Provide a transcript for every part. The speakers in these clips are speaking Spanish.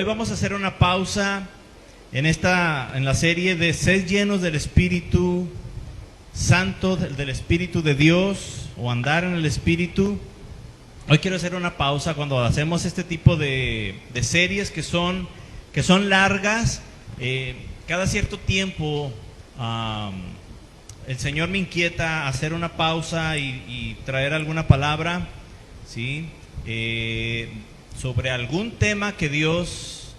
Bueno, hoy vamos a hacer una pausa en la serie de Sed llenos del Espíritu Santo, del Espíritu de Dios, o andar en el Espíritu. Hoy quiero hacer una pausa cuando hacemos este tipo de series que son largas. Cada cierto tiempo el Señor me inquieta hacer una pausa y traer alguna palabra, ¿sí? Sobre algún tema que Dios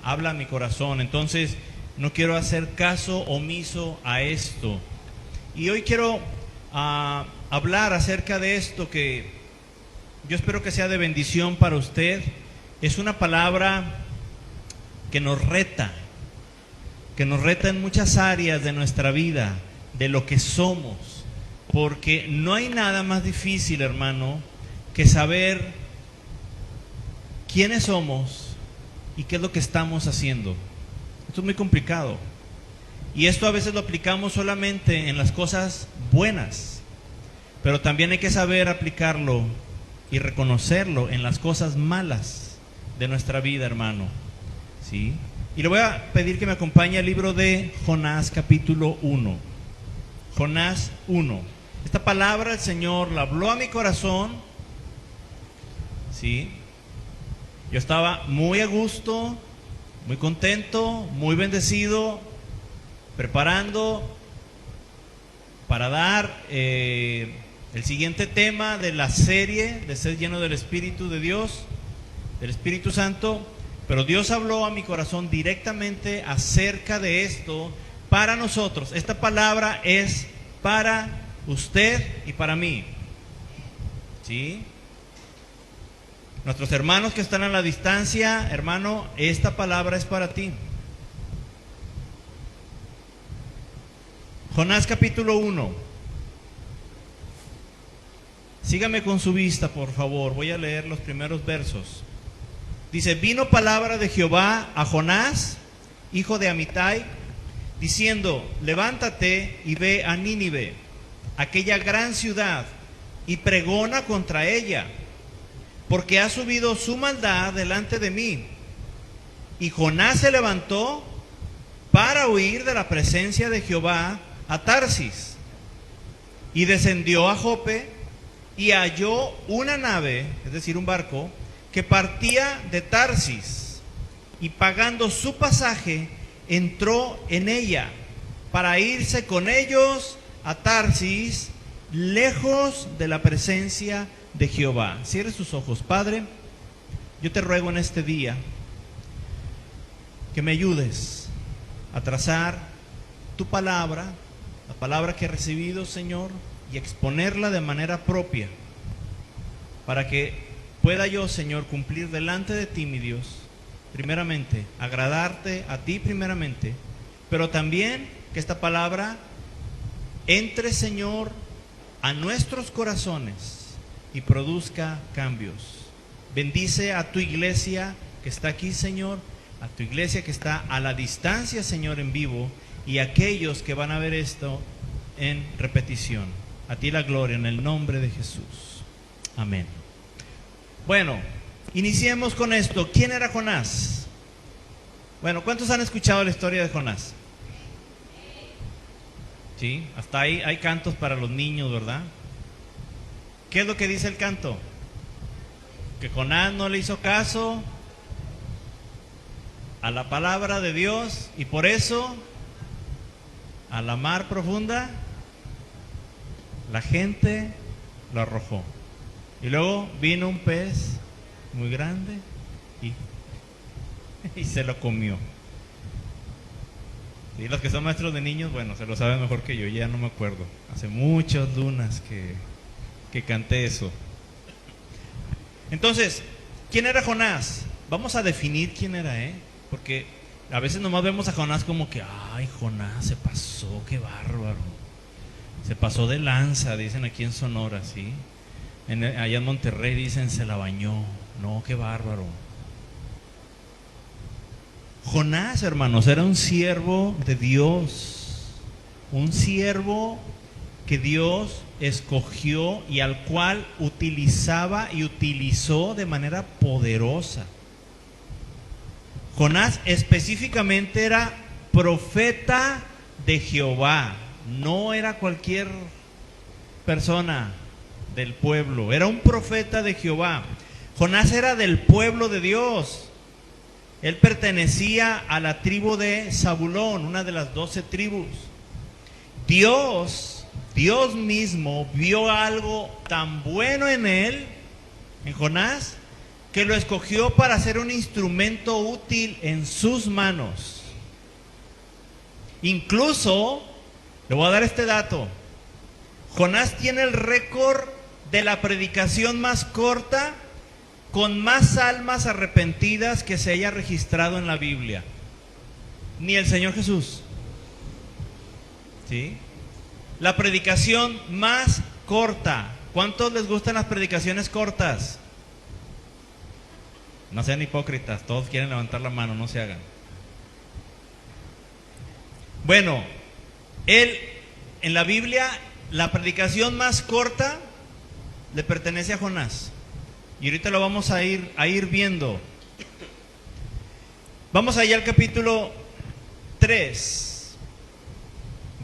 habla a mi corazón. Entonces no quiero hacer caso omiso a esto. Y hoy quiero hablar acerca de esto que yo espero que sea de bendición para usted. Es una palabra que nos reta en muchas áreas de nuestra vida, de lo que somos. Porque no hay nada más difícil, hermano, que saber quiénes somos y qué es lo que estamos haciendo. Esto es muy complicado. Y esto a veces lo aplicamos solamente en las cosas buenas, pero también hay que saber aplicarlo y reconocerlo en las cosas malas de nuestra vida, hermano, ¿sí? Y le voy a pedir que me acompañe al libro de Jonás, capítulo 1. Jonás 1. Esta palabra el Señor la habló a mi corazón, ¿sí? Yo estaba muy a gusto, muy contento, muy bendecido, preparando para dar el siguiente tema de la serie de Ser lleno del Espíritu de Dios, del Espíritu Santo. Pero Dios habló a mi corazón directamente acerca de esto para nosotros. Esta palabra es para usted y para mí, ¿sí? Nuestros hermanos que están a la distancia, hermano, esta palabra es para ti. Jonás capítulo 1. Sígame con su vista, por favor. Voy a leer los primeros versos. Dice: vino palabra de Jehová a Jonás, hijo de Amitai, diciendo: levántate y ve a Nínive, aquella gran ciudad, y pregona contra ella, porque ha subido su maldad delante de mí. Y Jonás se levantó para huir de la presencia de Jehová a Tarsis, y descendió a Jope, y halló una nave, es decir, un barco, que partía de Tarsis, y pagando su pasaje, entró en ella, para irse con ellos a Tarsis, lejos de la presencia de Jehová. Cierre sus ojos. Padre, yo te ruego en este día que me ayudes a trazar tu palabra, la palabra que he recibido, Señor, y exponerla de manera propia, para que pueda yo, Señor, cumplir delante de ti, mi Dios, primeramente, agradarte a ti primeramente, pero también que esta palabra entre, Señor, a nuestros corazones y produzca cambios. Bendice a tu iglesia que está aquí, Señor, a tu iglesia que está a la distancia, Señor, en vivo, y a aquellos que van a ver esto en repetición. A ti la gloria en el nombre de Jesús. Amén. Bueno, iniciemos con esto. ¿Quién era Jonás? Bueno, ¿cuántos han escuchado la historia de Jonás? Sí, hasta ahí hay cantos para los niños, ¿verdad? ¿Qué es lo que dice el canto? Que Jonás no le hizo caso a la palabra de Dios, y por eso a la mar profunda la gente lo arrojó. Y luego vino un pez muy grande y se lo comió. Y los que son maestros de niños, bueno, se lo saben mejor que yo, ya no me acuerdo. Hace muchas lunas que canté eso. Entonces, ¿quién era Jonás? Vamos a definir quién era, porque a veces nomás vemos a Jonás como que, ay, Jonás se pasó, qué bárbaro. Se pasó de lanza, dicen aquí en Sonora, ¿sí? Allá en Monterrey dicen se la bañó. No, qué bárbaro. Jonás, hermanos, era un siervo de Dios, un siervo que Dios escogió y al cual utilizaba y utilizó de manera poderosa. Jonás específicamente era profeta de Jehová, no era cualquier persona del pueblo, era un profeta de Jehová. Jonás era del pueblo de Dios. Él pertenecía a la tribu de Zabulón, una de las 12 tribus. Dios mismo vio algo tan bueno en él, en Jonás, que lo escogió para ser un instrumento útil en sus manos. Incluso, le voy a dar este dato, Jonás tiene el récord de la predicación más corta, con más almas arrepentidas que se haya registrado en la Biblia. Ni el Señor Jesús. ¿Sí? La predicación más corta. ¿Cuántos les gustan las predicaciones cortas? No sean hipócritas, todos quieren levantar la mano, no se hagan. Bueno, en la Biblia, la predicación más corta le pertenece a Jonás. Y ahorita lo vamos a ir viendo. Vamos allá al capítulo 3,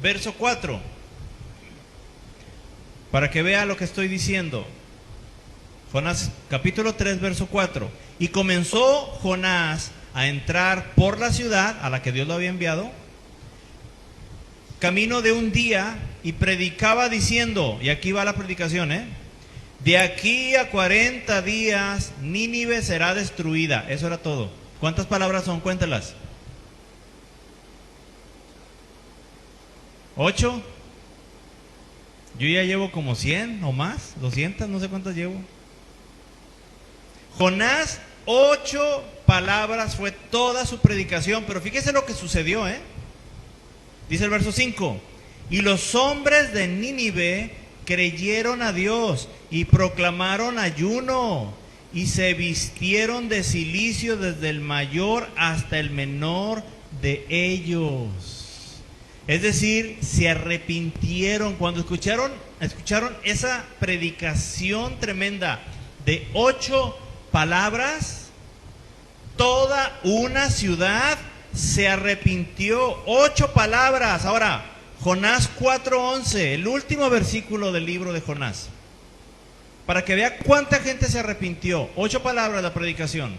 verso 4. Para que vea lo que estoy diciendo. Jonás, capítulo 3, verso 4. Y comenzó Jonás a entrar por la ciudad a la que Dios lo había enviado, camino de un día, y predicaba diciendo, y aquí va la predicación, de aquí a 40 días Nínive será destruida. Eso era todo. ¿Cuántas palabras son? Cuéntalas. 8. Yo ya llevo como 100 o más, 200, no sé cuántas llevo. Jonás, 8 palabras fue toda su predicación, pero fíjese lo que sucedió, Dice el verso 5, y los hombres de Nínive creyeron a Dios y proclamaron ayuno y se vistieron de cilicio desde el mayor hasta el menor de ellos. Es decir, se arrepintieron cuando escucharon esa predicación tremenda de 8 palabras. Toda una ciudad se arrepintió. 8 palabras. Ahora, Jonás 4:11, el último versículo del libro de Jonás, para que vea cuánta gente se arrepintió. 8 palabras la predicación.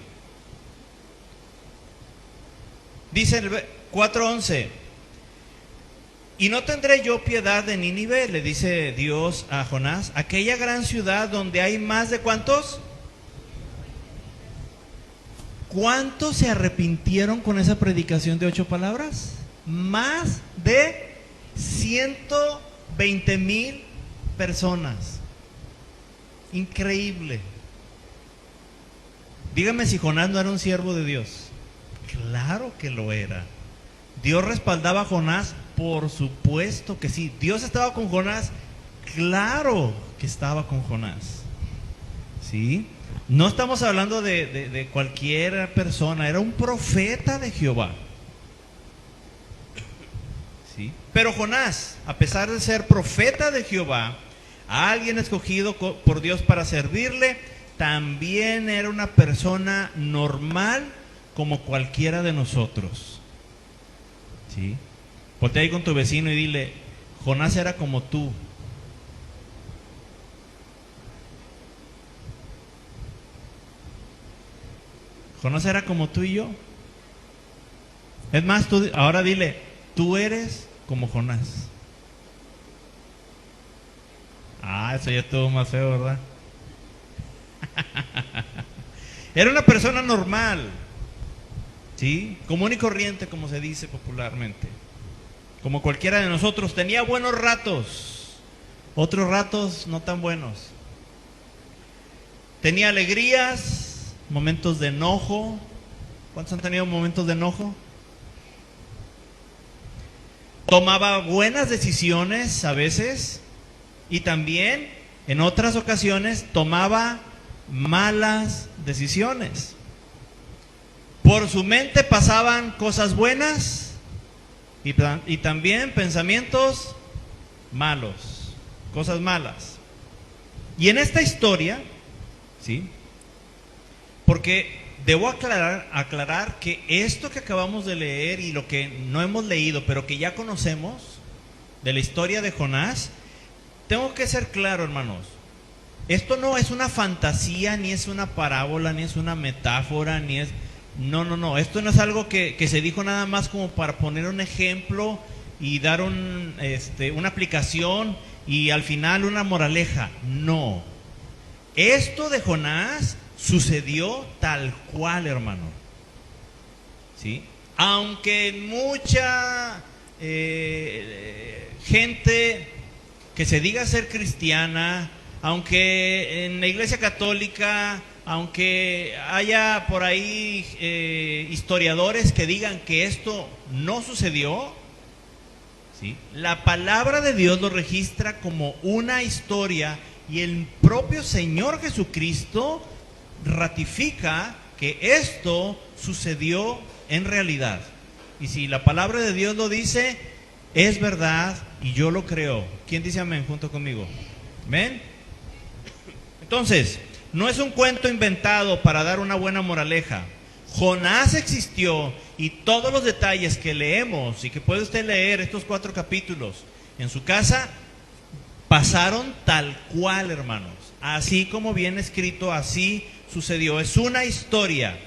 Dice el 4:11, y no tendré yo piedad de Nínive, le dice Dios a Jonás, aquella gran ciudad donde hay más de ¿cuántos? ¿Cuántos se arrepintieron con esa predicación de 8 palabras? Más de 120,000 personas. Increíble. Dígame si Jonás no era un siervo de Dios. Claro que lo era. Dios respaldaba a Jonás, por supuesto que sí. Dios estaba con Jonás, claro que estaba con Jonás. ¿Sí? No estamos hablando de cualquier persona, era un profeta de Jehová. ¿Sí? Pero Jonás, a pesar de ser profeta de Jehová, alguien escogido por Dios para servirle, también era una persona normal como cualquiera de nosotros. ¿Sí? Voltea ahí con tu vecino y dile, Jonás era como tú. Jonás era como tú y yo. Es más, tú ahora dile, tú eres como Jonás. Eso ya estuvo más feo, ¿verdad? Era una persona normal, ¿sí? Común y corriente, como se dice popularmente. Como cualquiera de nosotros. Tenía buenos ratos, otros ratos no tan buenos. Tenía alegrías, momentos de enojo. ¿Cuántos han tenido momentos de enojo? Tomaba buenas decisiones a veces, y también en otras ocasiones tomaba malas decisiones. Por su mente pasaban cosas buenas y también pensamientos malos, cosas malas. Y en esta historia, ¿sí? Porque debo aclarar que esto que acabamos de leer y lo que no hemos leído, pero que ya conocemos de la historia de Jonás, tengo que ser claro, hermanos. Esto no es una fantasía, ni es una parábola, ni es una metáfora, ni es... No. Esto no es algo que se dijo nada más como para poner un ejemplo y dar una aplicación y al final una moraleja. No. Esto de Jonás sucedió tal cual, hermano. ¿Sí? Aunque mucha gente que se diga ser cristiana, aunque en la Iglesia Católica, aunque haya por ahí historiadores que digan que esto no sucedió, ¿sí? La palabra de Dios lo registra como una historia y el propio Señor Jesucristo ratifica que esto sucedió en realidad. Y si la palabra de Dios lo dice, es verdad y yo lo creo. ¿Quién dice amén junto conmigo? ¿Amén? Entonces, no es un cuento inventado para dar una buena moraleja. Jonás existió y todos los detalles que leemos y que puede usted leer estos 4 capítulos en su casa pasaron tal cual, hermanos. Así como viene escrito, así sucedió. Es una historia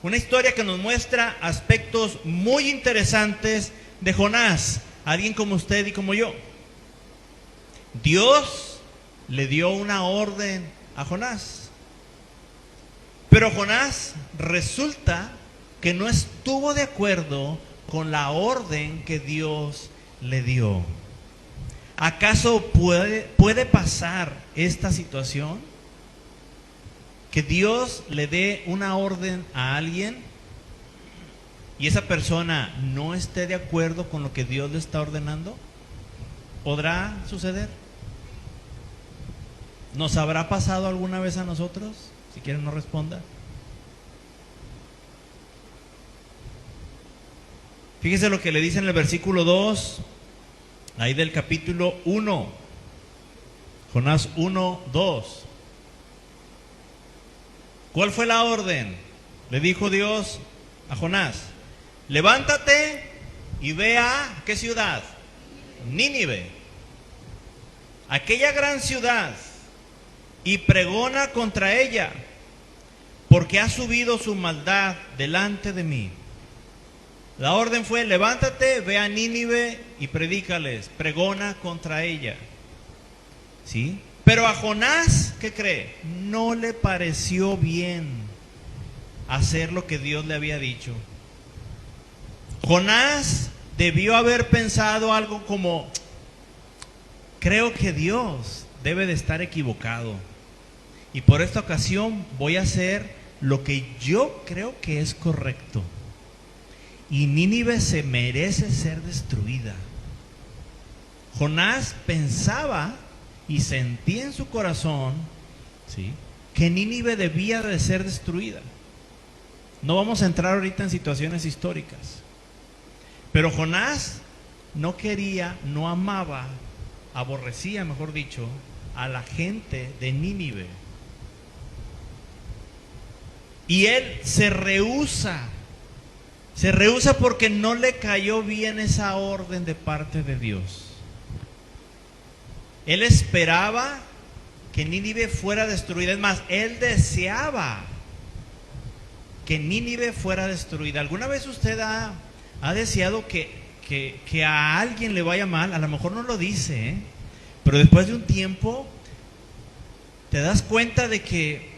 que nos muestra aspectos muy interesantes de Jonás, alguien como usted y como yo. Dios le dio una orden a Jonás, pero Jonás resulta que no estuvo de acuerdo con la orden que Dios le dio. ¿Acaso puede pasar esta situación? Que Dios le dé una orden a alguien y esa persona no esté de acuerdo con lo que Dios le está ordenando. ¿Podrá suceder? ¿Nos habrá pasado alguna vez a nosotros? Si quieren no responda. Fíjese lo que le dice en el versículo 2, ahí del capítulo 1, Jonás 1, 2. ¿Cuál fue la orden? Le dijo Dios a Jonás: levántate y ve a ¿qué ciudad? Nínive, aquella gran ciudad, y pregona contra ella, porque ha subido su maldad delante de mí. La orden fue: levántate, ve a Nínive y predícales, pregona contra ella. ¿Sí? Pero a Jonás, ¿qué cree? No le pareció bien hacer lo que Dios le había dicho. Jonás debió haber pensado algo como: creo que Dios debe de estar equivocado, y por esta ocasión voy a hacer lo que yo creo que es correcto. Y Nínive se merece ser destruida. Jonás pensaba y sentía en su corazón, ¿sí?, que Nínive debía de ser destruida. No vamos a entrar ahorita en situaciones históricas, pero Jonás no quería, no amaba, aborrecía, mejor dicho, a la gente de Nínive. Y él se rehúsa porque no le cayó bien esa orden de parte de Dios. Él esperaba que Nínive fuera destruida. Es más, él deseaba que Nínive fuera destruida. ¿Alguna vez usted ha deseado que a alguien le vaya mal? A lo mejor no lo dice, pero después de un tiempo te das cuenta de que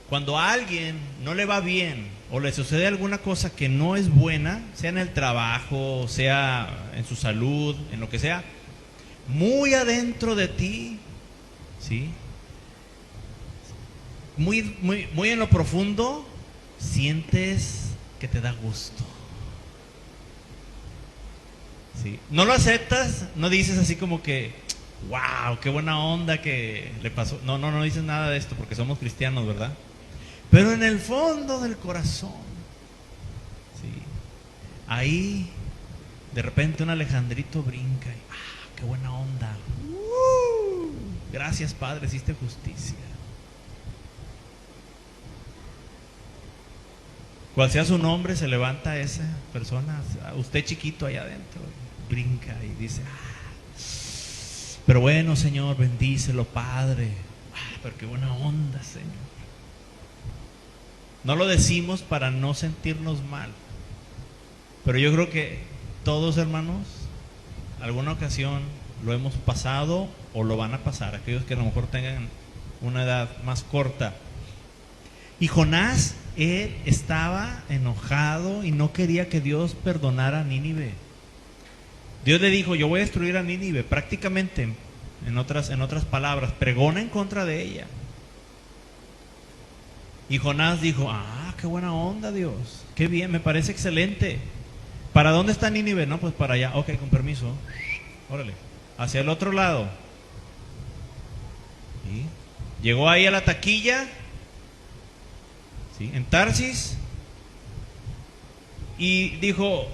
cuando a alguien no le va bien o le sucede alguna cosa que no es buena, sea en el trabajo, sea en su salud, en lo que sea, muy adentro de ti, ¿sí?, muy en lo profundo, sientes que te da gusto. ¿Sí? No lo aceptas, no dices así como que wow, qué buena onda que le pasó. No dices nada de esto porque somos cristianos, ¿verdad? Pero en el fondo del corazón, ¿sí?, ahí de repente un Alejandrito brinca y qué buena onda. Gracias, Padre, hiciste justicia. cual sea su nombre, se levanta esa persona, usted chiquito allá adentro, brinca y dice, pero bueno, Señor, bendícelo, Padre. Pero qué buena onda, Señor. No lo decimos para no sentirnos mal, pero yo creo que todos, hermanos, alguna ocasión lo hemos pasado o lo van a pasar, aquellos que a lo mejor tengan una edad más corta. Y Jonás, él estaba enojado y no quería que Dios perdonara a Nínive. Dios le dijo, yo voy a destruir a Nínive, prácticamente, en otras palabras, pregona en contra de ella. Y Jonás dijo, qué buena onda, Dios, qué bien, me parece excelente. ¿Para dónde está Nínive? No, pues para allá. Ok, con permiso. Órale, hacia el otro lado. ¿Sí? Llegó ahí a la taquilla, ¿sí?, en Tarsis, y dijo,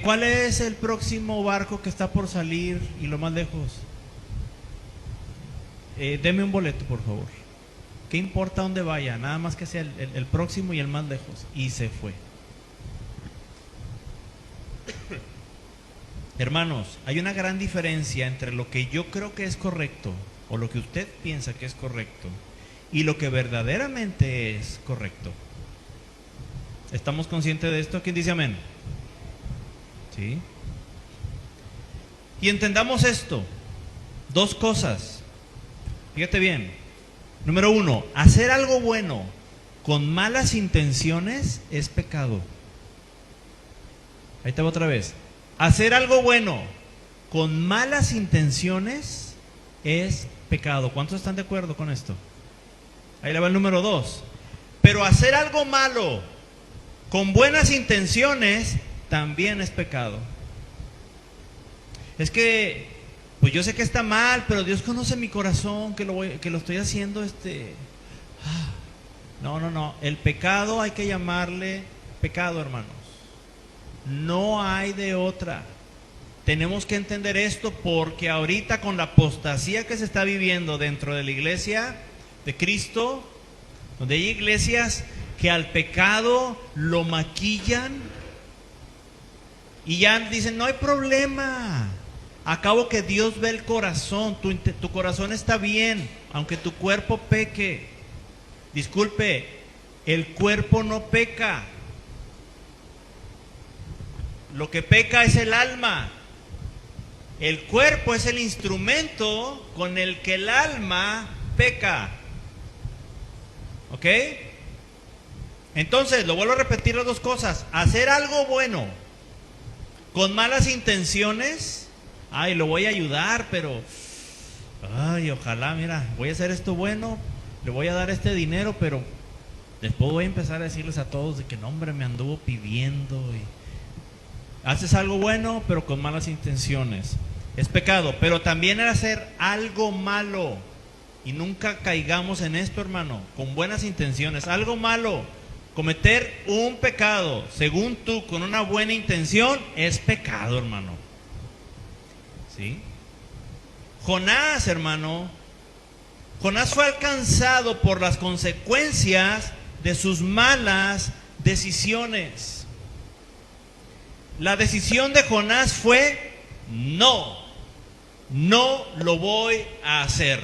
¿cuál es el próximo barco que está por salir y lo más lejos? Deme un boleto, por favor. ¿Qué importa dónde vaya? Nada más que sea el próximo y el más lejos. Y se fue. Hermanos, hay una gran diferencia entre lo que yo creo que es correcto, o lo que usted piensa que es correcto, y lo que verdaderamente es correcto. ¿Estamos conscientes de esto? ¿Quién dice amén? ¿Sí? Y entendamos esto. Dos cosas. Fíjate bien. Número uno, hacer algo bueno con malas intenciones es pecado. Ahí te va otra vez. Hacer algo bueno con malas intenciones es pecado. ¿Cuántos están de acuerdo con esto? Ahí le va el número dos. Pero hacer algo malo con buenas intenciones también es pecado. Es que, pues yo sé que está mal, pero Dios conoce mi corazón, que lo estoy haciendo No. El pecado hay que llamarle pecado, hermanos. No hay de otra. Tenemos que entender esto porque ahorita con la apostasía que se está viviendo dentro de la iglesia de Cristo, donde hay iglesias que al pecado lo maquillan y ya dicen, no hay problema. Acabo que Dios ve el corazón, tu corazón está bien, aunque tu cuerpo peque. Disculpe, el cuerpo no peca. Lo que peca es el alma. El cuerpo es el instrumento con el que el alma peca. ¿Ok? Entonces, lo vuelvo a repetir las dos cosas. Hacer algo bueno con malas intenciones. Lo voy a ayudar, pero ojalá, mira, voy a hacer esto bueno, le voy a dar este dinero, pero después voy a empezar a decirles a todos de que no, hombre, me anduvo pidiendo. Haces algo bueno, pero con malas intenciones. Es pecado, pero también es hacer algo malo. Y nunca caigamos en esto, hermano, con buenas intenciones. Algo malo, cometer un pecado, según tú, con una buena intención, es pecado, hermano. ¿Sí? Jonás, hermano, Jonás fue alcanzado por las consecuencias de sus malas decisiones. La decisión de Jonás fue: no lo voy a hacer.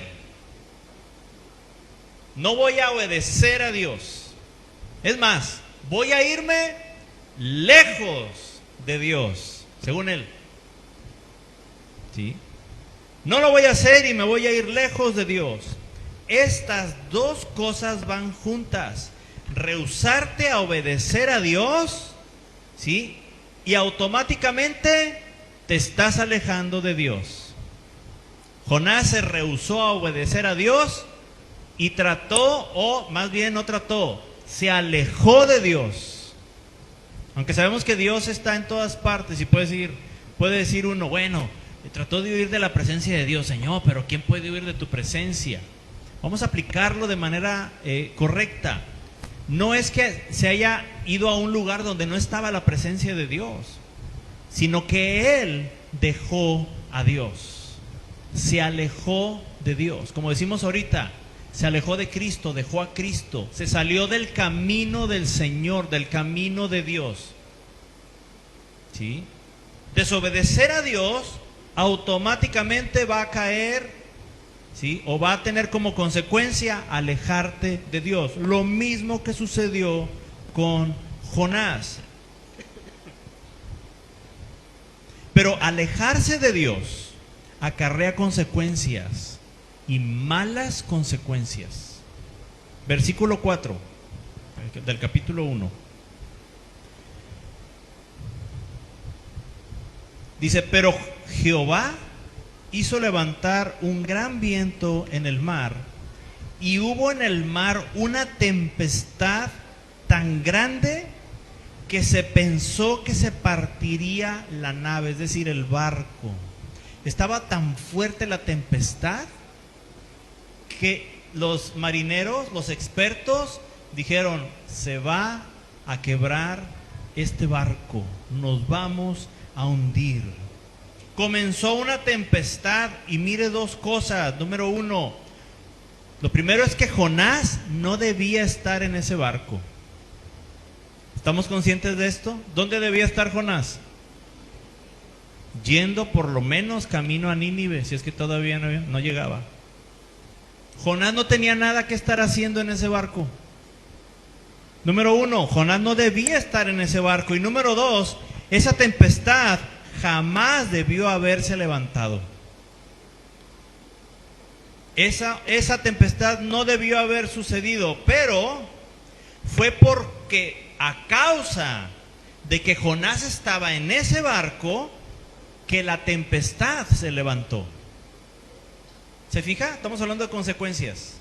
No voy a obedecer a Dios. Es más, voy a irme lejos de Dios, según él. ¿Sí? No lo voy a hacer y me voy a ir lejos de Dios. Estas dos cosas van juntas. Rehusarte a obedecer a Dios, ¿sí?, y automáticamente te estás alejando de Dios. Jonás se rehusó a obedecer a Dios y trató, o más bien no trató, se alejó de Dios. Aunque sabemos que Dios está en todas partes y puede decir uno, bueno, trató de huir de la presencia de Dios. Señor, pero ¿quién puede huir de tu presencia? Vamos a aplicarlo de manera correcta. No es que se haya ido a un lugar donde no estaba la presencia de Dios, sino que él dejó a Dios, se alejó de Dios. Como decimos ahorita, se alejó de Cristo, dejó a Cristo, se salió del camino del Señor, del camino de Dios. ¿Sí? Desobedecer a Dios automáticamente va a caer, ¿sí? O va a tener como consecuencia alejarte de Dios. Lo mismo que sucedió con Jonás. Pero alejarse de Dios acarrea consecuencias, y malas consecuencias. Versículo 4 del capítulo 1. Dice: pero Jehová hizo levantar un gran viento en el mar, y hubo en el mar una tempestad tan grande que se pensó que se partiría la nave, es decir, el barco. Estaba tan fuerte la tempestad que los marineros, los expertos, dijeron: se va a quebrar este barco, nos vamos a hundir. Comenzó una tempestad, y mire dos cosas. Número uno, lo primero es que Jonás no debía estar en ese barco. ¿Estamos conscientes de esto? ¿Dónde debía estar Jonás? Yendo por lo menos camino a Nínive, si es que todavía no llegaba. Jonás no tenía nada que estar haciendo en ese barco. Número uno, Jonás no debía estar en ese barco. Y número dos, esa tempestad jamás debió haberse levantado. Esa tempestad no debió haber sucedido, pero fue porque a causa de que Jonás estaba en ese barco que la tempestad se levantó. ¿Se fija? Estamos hablando de consecuencias.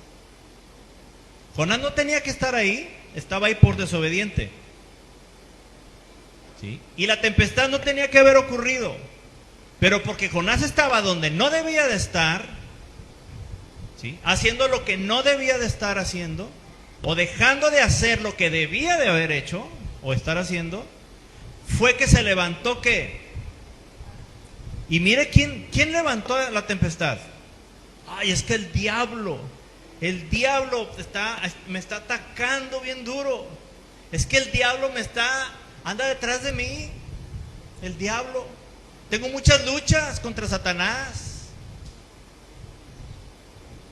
Jonás no tenía que estar ahí, estaba ahí por desobediente. ¿Sí? Y la tempestad no tenía que haber ocurrido, pero porque Jonás estaba donde no debía de estar, ¿sí? Haciendo lo que no debía de estar haciendo, o dejando de hacer lo que debía de haber hecho o estar haciendo, fue que se levantó ¿qué? Y mire quién levantó la tempestad. Ay, es que el diablo me está atacando bien duro. Es que el diablo anda detrás de mí. El diablo. Tengo muchas luchas contra Satanás.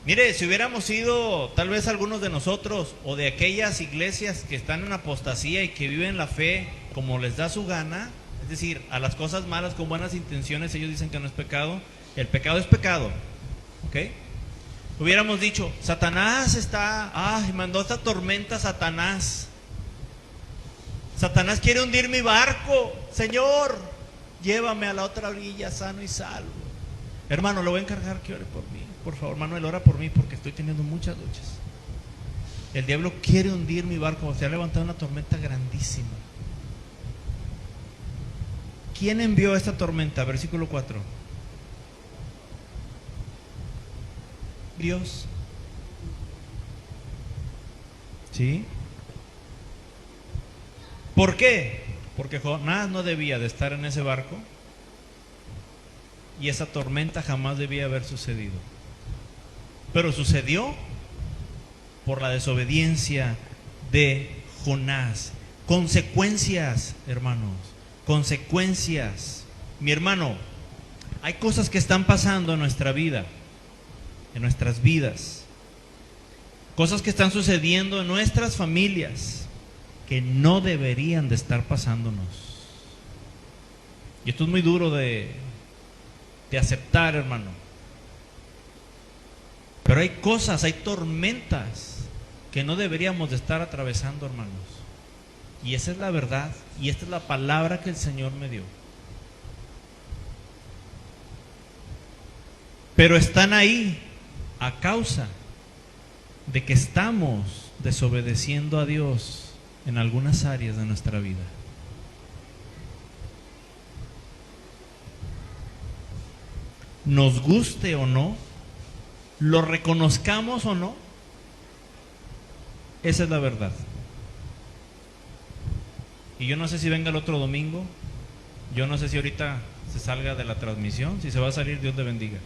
Mire, si hubiéramos sido tal vez algunos de nosotros, o de aquellas iglesias que están en apostasía y que viven la fe como les da su gana, es decir, a las cosas malas con buenas intenciones, ellos dicen que no es pecado. El pecado es pecado, ¿ok? Hubiéramos dicho: Satanás mandó esta tormenta Satanás. Satanás quiere hundir mi barco. Señor, llévame a la otra orilla sano y salvo. Hermano, le voy a encargar que ore por mí. Por favor, Manuel, ora por mí porque estoy teniendo muchas luchas. El diablo quiere hundir mi barco. Se ha levantado una tormenta grandísima. ¿Quién envió esta tormenta? Versículo 4. Dios. ¿Sí? ¿Por qué? Porque Jonás no debía de estar en ese barco, y esa tormenta jamás debía haber sucedido. Pero sucedió por la desobediencia de Jonás. Consecuencias, hermanos, consecuencias. Mi hermano, hay cosas que están pasando en nuestra vida, en nuestras vidas, cosas que están sucediendo en nuestras familias que no deberían de estar pasándonos. Y esto es muy duro de aceptar, hermano. Pero hay cosas, hay tormentas que no deberíamos de estar atravesando, hermanos. Y esa es la verdad, y esta es la palabra que el Señor me dio. Pero están ahí a causa de que estamos desobedeciendo a Dios en algunas áreas de nuestra vida. Nos guste o no, lo reconozcamos o no, esa es la verdad. Y yo no sé si venga el otro domingo, yo no sé si ahorita se salga de la transmisión. Si se va a salir, Dios le bendiga,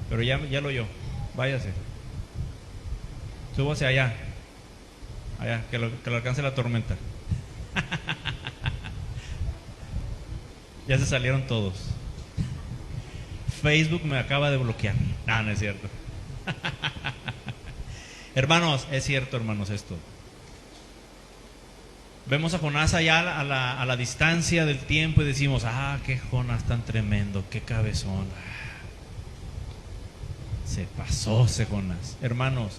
pero ya lo oyó, váyase. Súbase allá. Allá, que lo alcance la tormenta. Ya se salieron todos. Facebook me acaba de bloquear. No, no es cierto. Hermanos, es cierto, hermanos, esto. Vemos a Jonás allá a la distancia del tiempo y decimos, qué Jonás tan tremendo, qué cabezón. Se pasó ese Jonás. Hermanos,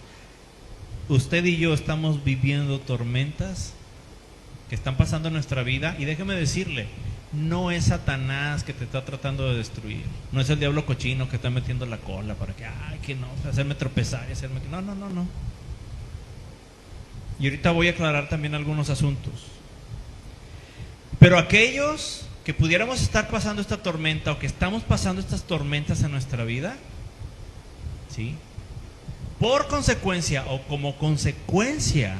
usted y yo estamos viviendo tormentas que están pasando en nuestra vida, y déjeme decirle, no es Satanás que te está tratando de destruir, no es el diablo cochino que está metiendo la cola para que no, hacerme tropezar y hacerme... No. Y ahorita voy a aclarar también algunos asuntos. Pero aquellos que pudiéramos estar pasando esta tormenta, o que estamos pasando estas tormentas en nuestra vida, ¿sí?, por consecuencia o como consecuencia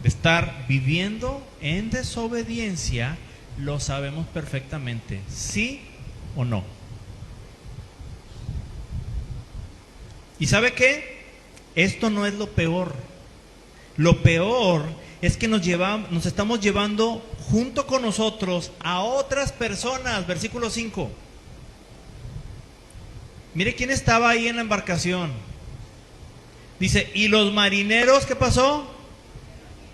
de estar viviendo en desobediencia, lo sabemos perfectamente, ¿sí o no? ¿Y sabe qué? Esto no es lo peor. Lo peor es que nos estamos llevando junto con nosotros a otras personas. Versículo 5. Mire quién estaba ahí en la embarcación. Dice, y los marineros, ¿qué pasó?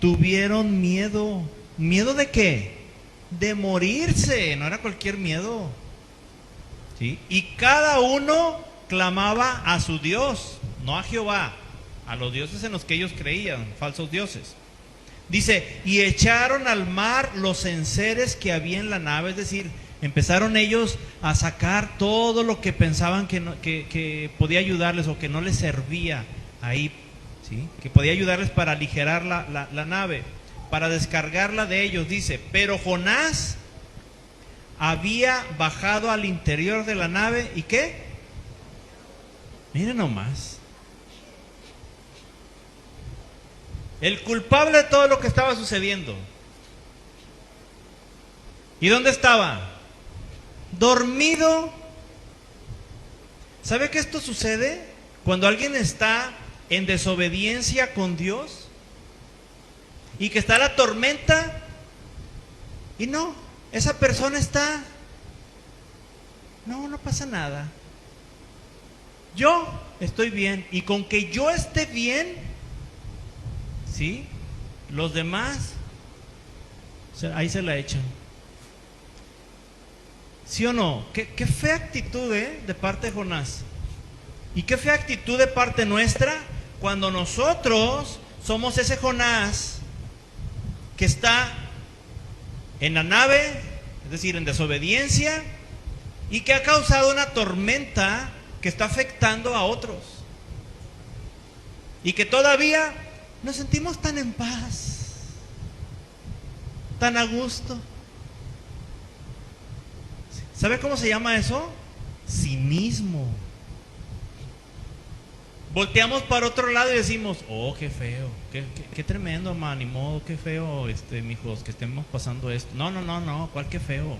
Tuvieron miedo. ¿Miedo de qué? De morirse. No era cualquier miedo, ¿sí? Y cada uno clamaba a su Dios, no a Jehová, a los dioses en los que ellos creían, falsos dioses. Dice, y echaron al mar los enseres que había en la nave. Es decir, empezaron ellos a sacar todo lo que pensaban que podía ayudarles, o que no les servía ahí, ¿sí?, que podía ayudarles para aligerar la nave, para descargarla de ellos. Dice, pero Jonás había bajado al interior de la nave. ¿Y qué? Miren nomás. El culpable de todo lo que estaba sucediendo. ¿Y dónde estaba? Dormido. ¿Sabe que esto sucede cuando alguien está en desobediencia con Dios? Y que está la tormenta, y no, esa persona está, no pasa nada, yo estoy bien. Y con que yo esté bien, ¿sí?, los demás ahí se la echan. ¿Sí o no? Qué fea actitud, de parte de Jonás. Y qué fea actitud de parte nuestra cuando nosotros somos ese Jonás que está en la nave, es decir, en desobediencia, y que ha causado una tormenta que está afectando a otros, y que todavía nos sentimos tan en paz, tan a gusto. ¿Sabe cómo se llama eso? Cinismo. Volteamos para otro lado y decimos, qué feo, qué tremendo, man, ni modo, qué feo, mijos, que estemos pasando esto. No, ¿cuál qué feo?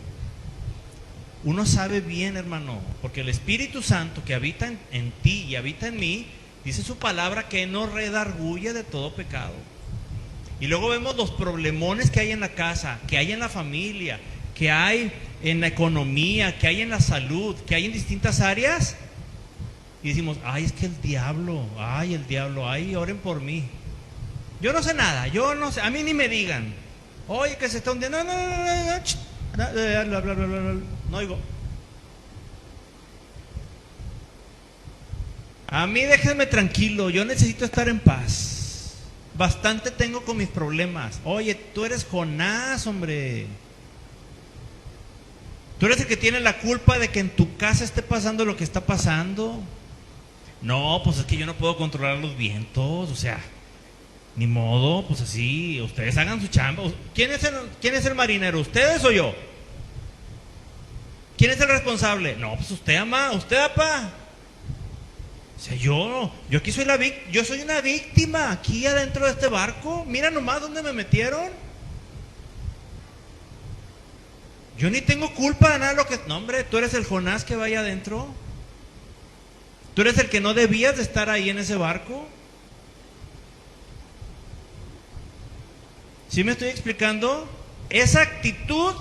Uno sabe bien, hermano, porque el Espíritu Santo que habita en ti y habita en mí, dice su palabra que nos redarguye de todo pecado. Y luego vemos los problemones que hay en la casa, que hay en la familia, que hay en la economía, que hay en la salud, que hay en distintas áreas. Y decimos, es que el diablo, oren por mí. Yo no sé nada, yo no sé, a mí ni me digan. Oye, que se está hundiendo, no oigo. A mí déjenme tranquilo, yo necesito estar en paz. Bastante tengo con mis problemas. Oye, tú eres Jonás, hombre. Tú eres el que tiene la culpa de que en tu casa esté pasando lo que está pasando. No, pues es que yo no puedo controlar los vientos, o sea, ni modo, pues así, ustedes hagan su chamba. ¿Quién es el marinero? ¿Ustedes o yo? ¿Quién es el responsable? No, pues usted, papá. O sea, yo aquí yo soy una víctima aquí adentro de este barco. Mira nomás dónde me metieron. Yo ni tengo culpa de nada de lo que... No, hombre, tú eres el Jonás que vaya adentro. Tú eres el que no debías de estar ahí en ese barco. ¿Sí me estoy explicando? Esa actitud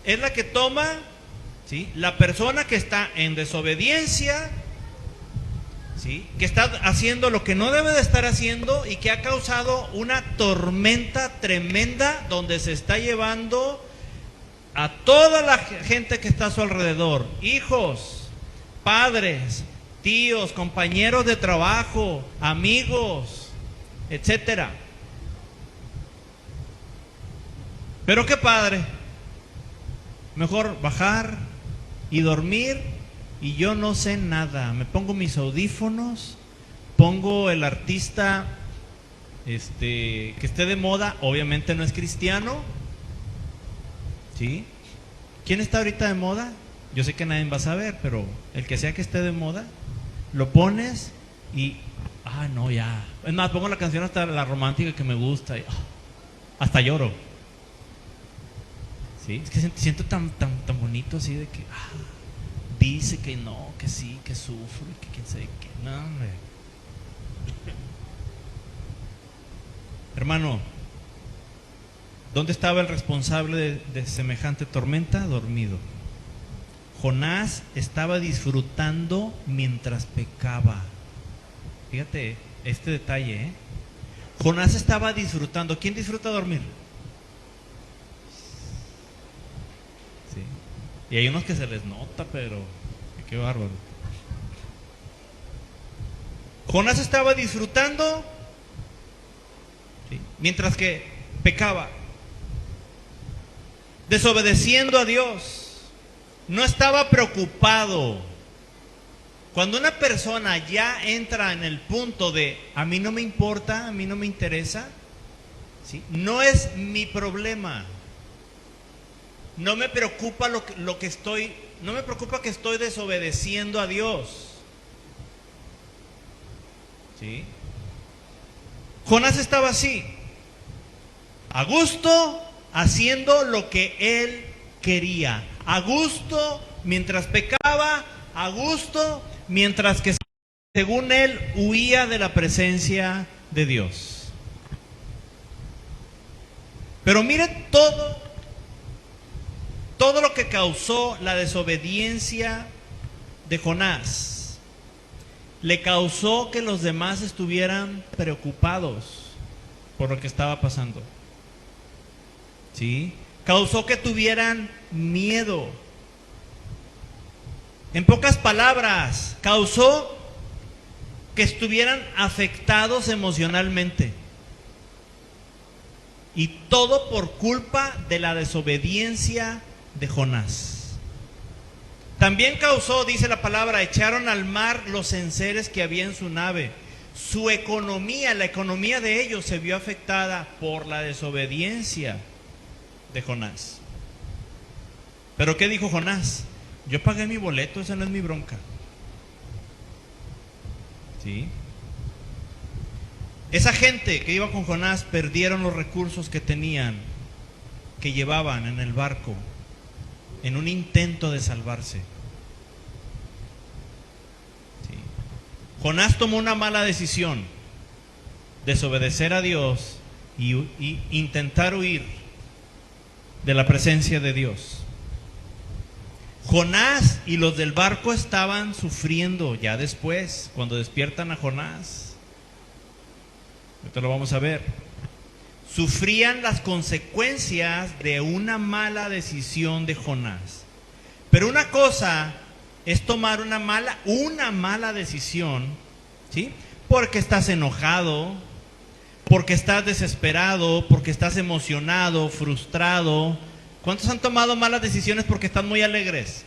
es la que toma, ¿sí?, la persona que está en desobediencia, ¿sí?, que está haciendo lo que no debe de estar haciendo y que ha causado una tormenta tremenda donde se está llevando a toda la gente que está a su alrededor, hijos, padres, tíos, compañeros de trabajo, amigos, etcétera. Pero qué padre, mejor bajar y dormir y yo no sé nada. Me pongo mis audífonos, pongo el artista que esté de moda, obviamente no es cristiano, ¿sí? ¿Quién está ahorita de moda? Yo sé que nadie va a saber, pero el que sea que esté de moda, lo pones y, no, ya. Es más, pongo la canción hasta la romántica que me gusta y hasta lloro. ¿Sí? Es que siento tan bonito así de que dice que no, que sí, que sufro y que quién sabe qué. No, hombre. Hermano, ¿dónde estaba el responsable de semejante tormenta? Dormido. Jonás estaba disfrutando mientras pecaba. Fíjate este detalle, ¿eh? Jonás estaba disfrutando. ¿Quién disfruta dormir? Sí. Y hay unos que se les nota, pero qué bárbaro. Jonás estaba disfrutando, ¿sí?, mientras que pecaba, desobedeciendo a Dios. No estaba preocupado. Cuando una persona ya entra en el punto de a mí no me importa, a mí no me interesa, ¿sí?, no es mi problema. No me preocupa no me preocupa que estoy desobedeciendo a Dios. ¿Sí? Jonás estaba así, a gusto, haciendo lo que él quería, a gusto mientras pecaba, a gusto mientras que según él huía de la presencia de Dios. Pero mire todo lo que causó la desobediencia de Jonás. Le causó que los demás estuvieran preocupados por lo que estaba pasando. ¿Sí? Causó que tuvieran miedo. En pocas palabras, causó que estuvieran afectados emocionalmente. Y todo por culpa de la desobediencia de Jonás. También causó, dice la palabra, echaron al mar los enseres que había en su nave. Su economía, la economía de ellos se vio afectada por la desobediencia de Jonás. Pero ¿qué dijo Jonás? Yo pagué mi boleto, esa no es mi bronca. ¿Sí? Esa gente que iba con Jonás perdieron los recursos que tenían, que llevaban en el barco, en un intento de salvarse. ¿Sí? Jonás tomó una mala decisión, desobedecer a Dios y intentar huir de la presencia de Dios. Jonás y los del barco estaban sufriendo ya después, cuando despiertan a Jonás. Esto lo vamos a ver. Sufrían las consecuencias de una mala decisión de Jonás. Pero una cosa es tomar una mala decisión, ¿sí? Porque estás enojado, porque estás desesperado, porque estás emocionado, frustrado. ¿Cuántos han tomado malas decisiones porque están muy alegres?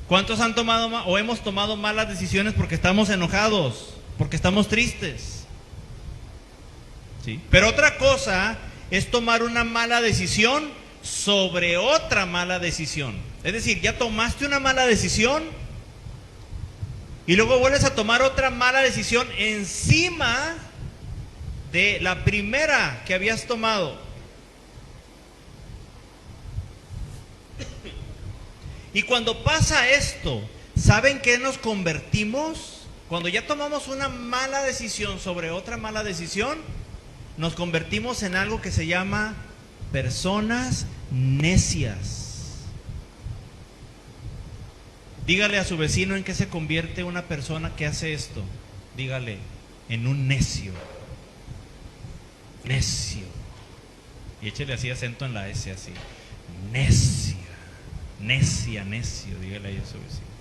¿Cuántos han tomado o hemos tomado malas decisiones porque estamos enojados, porque estamos tristes? ¿Sí? Pero otra cosa es tomar una mala decisión sobre otra mala decisión. Es decir, ya tomaste una mala decisión y luego vuelves a tomar otra mala decisión encima de la primera que habías tomado. Y cuando pasa esto, ¿saben qué nos convertimos? Cuando ya tomamos una mala decisión sobre otra mala decisión, nos convertimos en algo que se llama personas necias. Dígale a su vecino en qué se convierte una persona que hace esto. Dígale, en un necio. Necio. Y échele así acento en la S, así. Necia. Necia, necio. Dígale ahí a su vecino.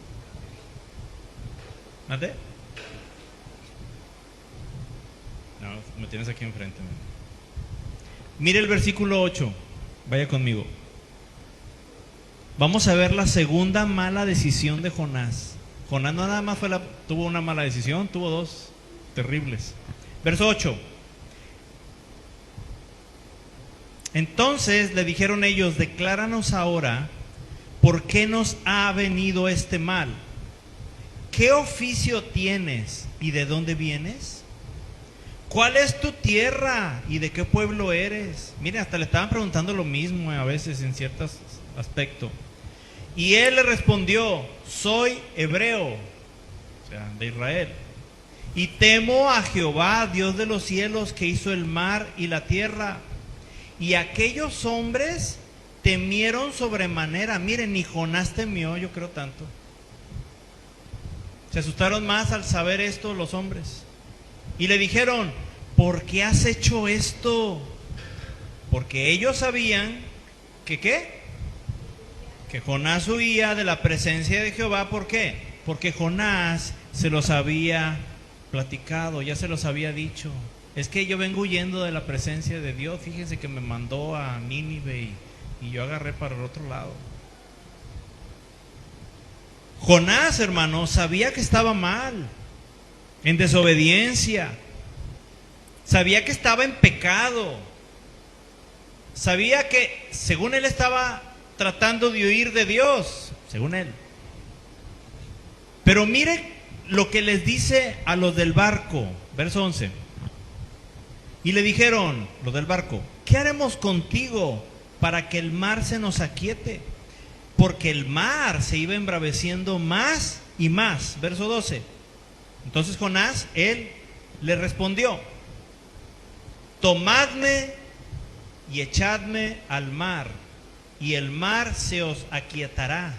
¿Mande? No, me tienes aquí enfrente. Man. Mire el versículo 8. Vaya conmigo. Vamos a ver la segunda mala decisión de Jonás. Jonás no nada más tuvo una mala decisión, tuvo dos terribles. Verso 8. Entonces le dijeron ellos, decláranos ahora por qué nos ha venido este mal. ¿Qué oficio tienes y de dónde vienes? ¿Cuál es tu tierra y de qué pueblo eres? Mire, hasta le estaban preguntando lo mismo a veces en ciertos aspectos. Y él le respondió, soy hebreo, o sea, de Israel, y temo a Jehová, Dios de los cielos, que hizo el mar y la tierra. Y aquellos hombres temieron sobremanera. Miren, ni Jonás temió, yo creo tanto. Se asustaron más al saber esto los hombres. Y le dijeron, ¿por qué has hecho esto? Porque ellos sabían que ¿qué? Que Jonás huía de la presencia de Jehová. ¿Por qué? Porque Jonás se los había platicado, ya se los había dicho. Es que yo vengo huyendo de la presencia de Dios. Fíjense que me mandó a Nínive y yo agarré para el otro lado. Jonás, hermano, sabía que estaba mal, en desobediencia. Sabía que estaba en pecado. Sabía que, según él, estaba tratando de huir de Dios, según él. Pero mire lo que les dice a los del barco, verso 11. Y le dijeron, los del barco, ¿qué haremos contigo para que el mar se nos aquiete? Porque el mar se iba embraveciendo más y más. Verso 12. Entonces Jonás, él le respondió, tomadme y echadme al mar, y el mar se os aquietará,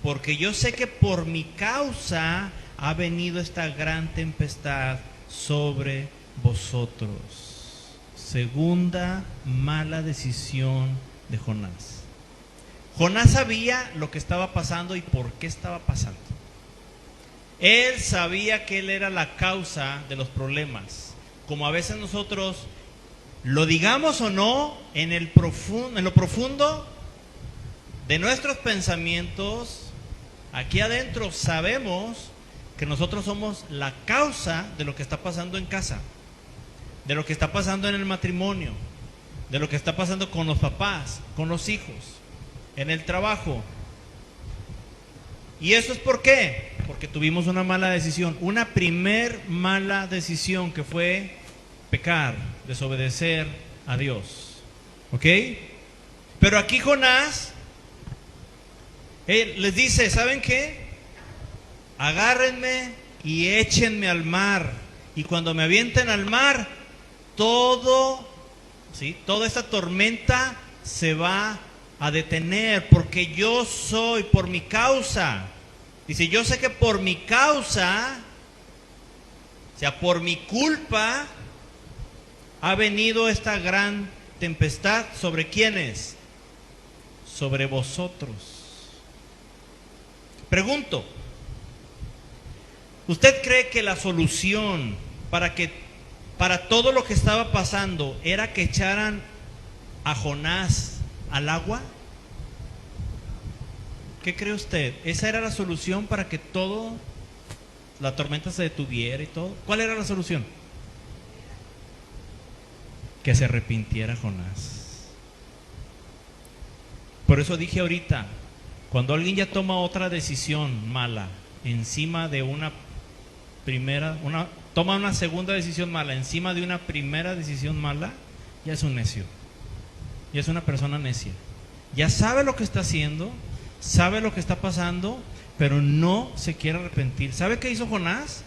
porque yo sé que por mi causa ha venido esta gran tempestad sobre vosotros. Segunda mala decisión de Jonás. Jonás sabía lo que estaba pasando y por qué estaba pasando. Él sabía que él era la causa de los problemas. Como a veces nosotros, lo digamos o no, en lo profundo de nuestros pensamientos, aquí adentro sabemos que nosotros somos la causa de lo que está pasando en casa, de lo que está pasando en el matrimonio, de lo que está pasando con los papás, con los hijos, en el trabajo. ¿Y eso es por qué? Porque tuvimos una mala decisión, una primer mala decisión que fue pecar, desobedecer a Dios. ¿Ok? Pero aquí Jonás, él les dice, ¿saben qué? Agárrenme y échenme al mar. Y cuando me avienten al mar, toda esta tormenta se va a detener, porque yo soy, por mi causa. Dice, yo sé que por mi causa, o sea, por mi culpa, ha venido esta gran tempestad. ¿Sobre quiénes? Sobre vosotros. Pregunto, ¿usted cree que la solución para todo lo que estaba pasando era que echaran a Jonás al agua? ¿Qué cree usted? ¿Esa era la solución para que la tormenta se detuviera y todo? ¿Cuál era la solución? Que se arrepintiera Jonás. Por eso dije ahorita, cuando alguien ya toma otra decisión mala encima de toma una segunda decisión mala encima de una primera decisión mala, ya es un necio. Ya es una persona necia. Ya sabe lo que está haciendo, sabe lo que está pasando, pero no se quiere arrepentir. ¿Sabe qué hizo Jonás?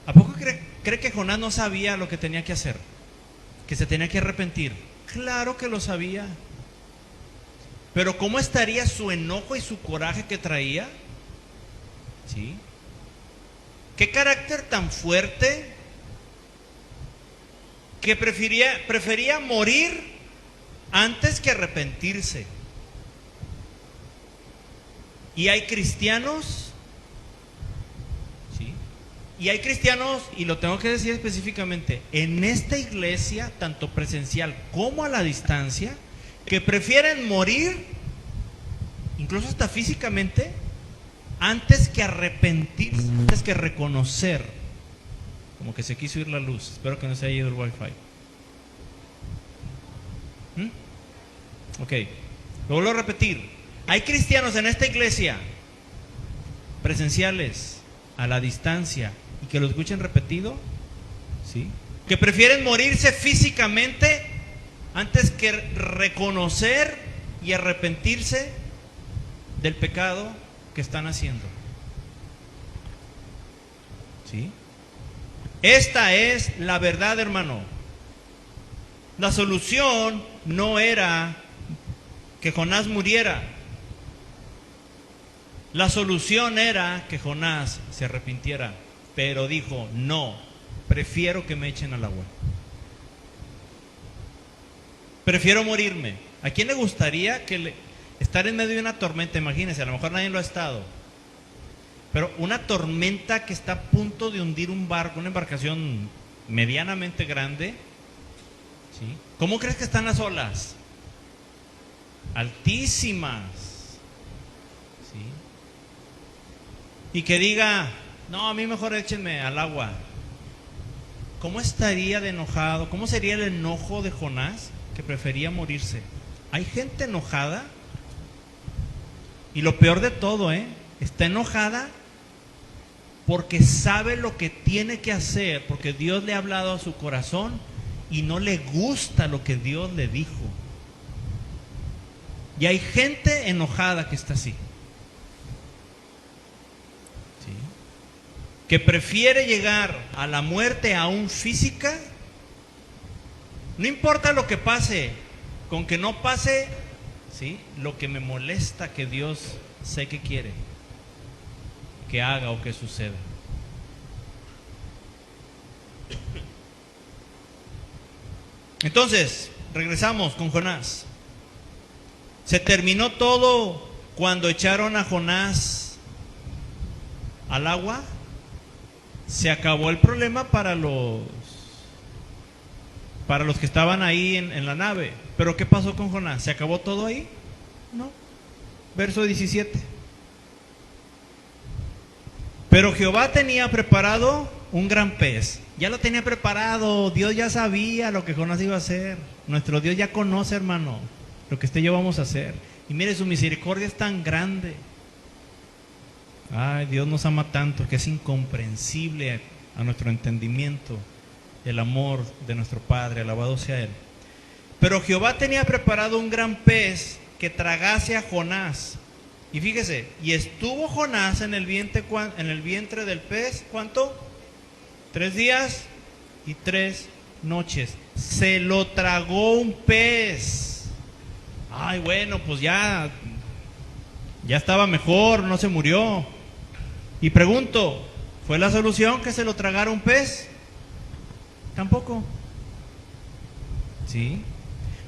¿A poco cree que Jonás no sabía lo que tenía que hacer? que se tenía que arrepentir. Claro que lo sabía. Pero ¿cómo estaría su enojo y su coraje que traía? ¿Sí? ¿Qué carácter tan fuerte que prefería morir antes que arrepentirse? Y hay cristianos, ¿sí? Y hay cristianos, y lo tengo que decir específicamente, en esta iglesia, tanto presencial como a la distancia, que prefieren morir, incluso hasta físicamente, antes que arrepentirse, antes que reconocer. Como que se quiso ir la luz. Espero que no se haya ido el wifi. Ok, lo vuelvo a repetir. Hay cristianos en esta iglesia, presenciales, a la distancia, y que lo escuchen repetido, ¿sí? Que prefieren morirse físicamente antes que reconocer y arrepentirse del pecado que están haciendo. ¿Sí? Esta es la verdad, hermano. La solución no era que Jonás muriera. La solución era que Jonás se arrepintiera, pero dijo: no, prefiero que me echen al agua. Prefiero morirme. ¿A quién le gustaría estar en medio de una tormenta? Imagínense, a lo mejor nadie lo ha estado, pero una tormenta que está a punto de hundir un barco, una embarcación medianamente grande, ¿sí? ¿Cómo crees que están las olas? Altísimas, ¿sí? Y que diga: no, a mí mejor échenme al agua. ¿Cómo estaría de enojado? ¿Cómo sería el enojo de Jonás, que prefería morirse? Hay gente enojada, y lo peor de todo, está enojada porque sabe lo que tiene que hacer, porque Dios le ha hablado a su corazón y no le gusta lo que Dios le dijo. Y hay gente enojada que está así, ¿sí? Que prefiere llegar a la muerte aún física. No importa lo que pase, con que no pase, ¿sí?, lo que me molesta que Dios sé que quiere que haga o que suceda. Entonces, regresamos con Jonás. Se terminó todo cuando echaron a Jonás al agua. Se acabó el problema para los que estaban ahí en la nave. Pero ¿qué pasó con Jonás? ¿Se acabó todo ahí? No. Verso 17. Pero Jehová tenía preparado un gran pez. Ya lo tenía preparado. Dios ya sabía lo que Jonás iba a hacer. Nuestro Dios ya conoce, hermano, lo que usted y yo vamos a hacer. Y mire, su misericordia es tan grande. Ay, Dios nos ama tanto que es incomprensible a nuestro entendimiento el amor de nuestro Padre. Alabado sea Él. Pero Jehová tenía preparado un gran pez que tragase a Jonás. Y fíjese, y estuvo Jonás en el vientre del pez, ¿cuánto? 3 días y 3 noches. Se lo tragó un pez. Ay, bueno, pues ya estaba mejor, no se murió. Y pregunto, ¿fue la solución que se lo tragara un pez? Tampoco. ¿Sí?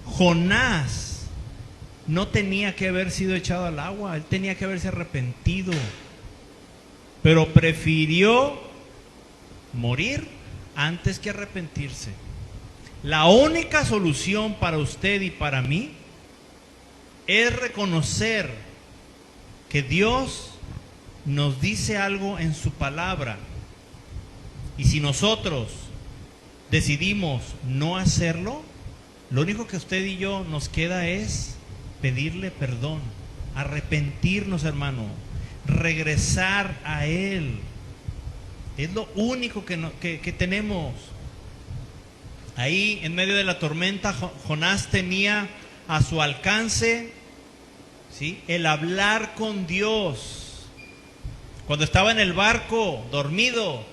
Jonás no tenía que haber sido echado al agua, él tenía que haberse arrepentido, pero prefirió morir antes que arrepentirse. La única solución para usted y para mí es reconocer que Dios nos dice algo en su palabra, y si nosotros decidimos no hacerlo, lo único que usted y yo nos queda es pedirle perdón, arrepentirnos, hermano, regresar a Él. Es lo único que tenemos. Ahí en medio de la tormenta, Jonás tenía a su alcance, ¿sí?, el hablar con Dios. Cuando estaba en el barco dormido,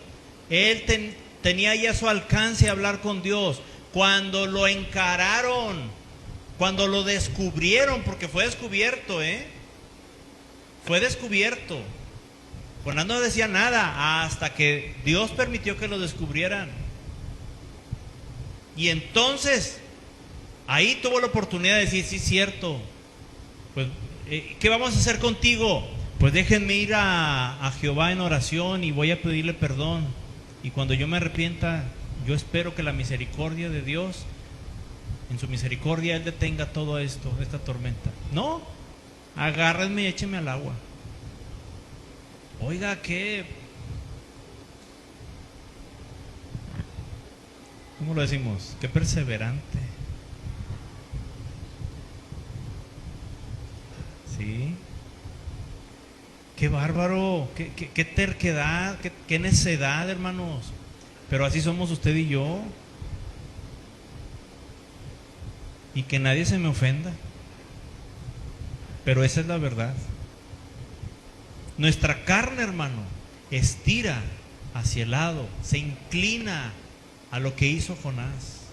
él tenía ahí a su alcance hablar con Dios. cuando lo encararon, cuando lo descubrieron, porque fue descubierto, fue descubierto. Jonás no decía nada hasta que Dios permitió que lo descubrieran. Y entonces, ahí tuvo la oportunidad de decir, sí, cierto, pues, ¿qué vamos a hacer contigo? Pues déjenme ir a Jehová en oración y voy a pedirle perdón. Y cuando yo me arrepienta, yo espero que la misericordia de Dios, en su misericordia, Él detenga todo esto, esta tormenta. No, agárrenme y échenme al agua. Oiga, ¿cómo lo decimos? Qué perseverante. ¿Sí? Qué bárbaro, qué terquedad, qué necedad, hermanos. Pero así somos usted y yo. Y que nadie se me ofenda. Pero esa es la verdad. Nuestra carne, hermano, estira hacia el lado, se inclina a lo que hizo Jonás.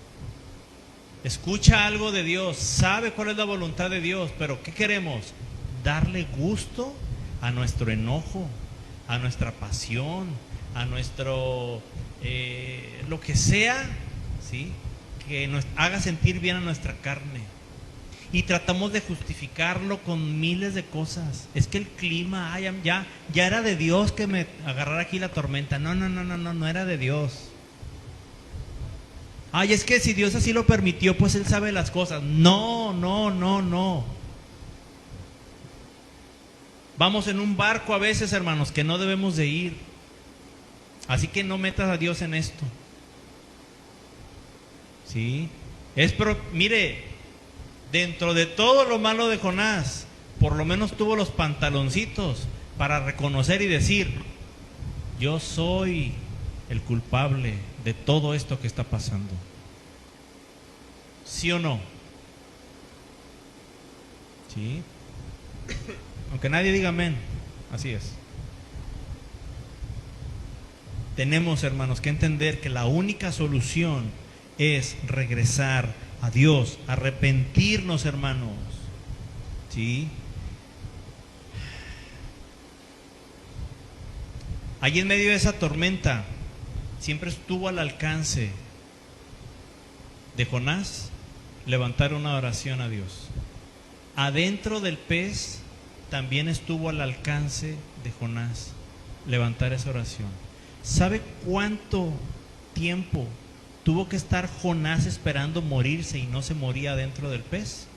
Escucha algo de Dios, sabe cuál es la voluntad de Dios, pero ¿qué queremos? Darle gusto a nuestro enojo, a nuestra pasión, a nuestro lo que sea, ¿sí? Que nos haga sentir bien a nuestra carne. Y tratamos de justificarlo con miles de cosas. Es que el clima, ya era de Dios que me agarrara aquí la tormenta. No era de Dios. Ay, es que si Dios así lo permitió, pues Él sabe las cosas. No. Vamos en un barco a veces, hermanos, que no debemos de ir. Así que no metas a Dios en esto. ¿Sí? Mire, dentro de todo lo malo de Jonás, por lo menos tuvo los pantaloncitos para reconocer y decir: yo soy el culpable de todo esto que está pasando. ¿Sí o no? ¿Sí? Aunque nadie diga amén, así es. Tenemos, hermanos, que entender que la única solución es regresar a Dios, arrepentirnos, hermanos. ¿Sí? Allí en medio de esa tormenta siempre estuvo al alcance de Jonás levantar una oración a Dios. Adentro del pez también estuvo al alcance de Jonás levantar esa oración. ¿Sabe cuánto tiempo tuvo que estar Jonás esperando morirse y no se moría dentro del pez?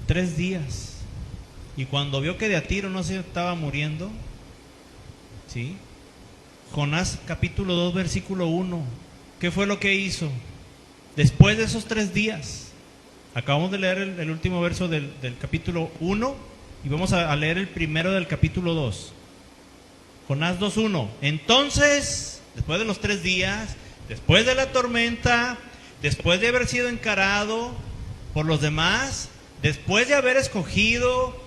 3 días. Y cuando vio que de a tiro no se estaba muriendo, ¿sí? Jonás capítulo 2 versículo 1, ¿qué fue lo que hizo? Después de esos 3 días, acabamos de leer el último verso del capítulo 1 y vamos a leer el primero del capítulo 2. Jonás 2:1. Entonces, después de los 3 días, después de la tormenta, después de haber sido encarado por los demás, después de haber escogido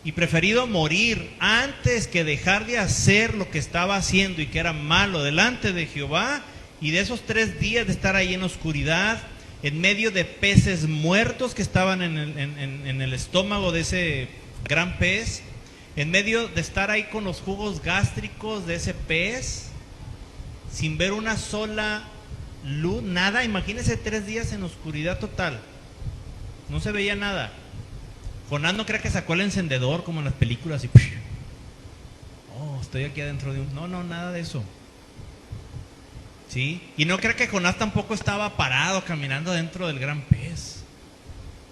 y preferido morir antes que dejar de hacer lo que estaba haciendo y que era malo delante de Jehová, y de esos 3 días de estar ahí en oscuridad, en medio de peces muertos que estaban en el estómago de ese gran pez, en medio de estar ahí con los jugos gástricos de ese pez, sin ver una sola luz, nada. Imagínense 3 días en oscuridad total, no se veía nada. Jonás no crea que sacó el encendedor como en las películas y estoy aquí adentro de un... No, nada de eso. ¿Sí? Y no crea que Jonás tampoco estaba parado caminando dentro del gran pez.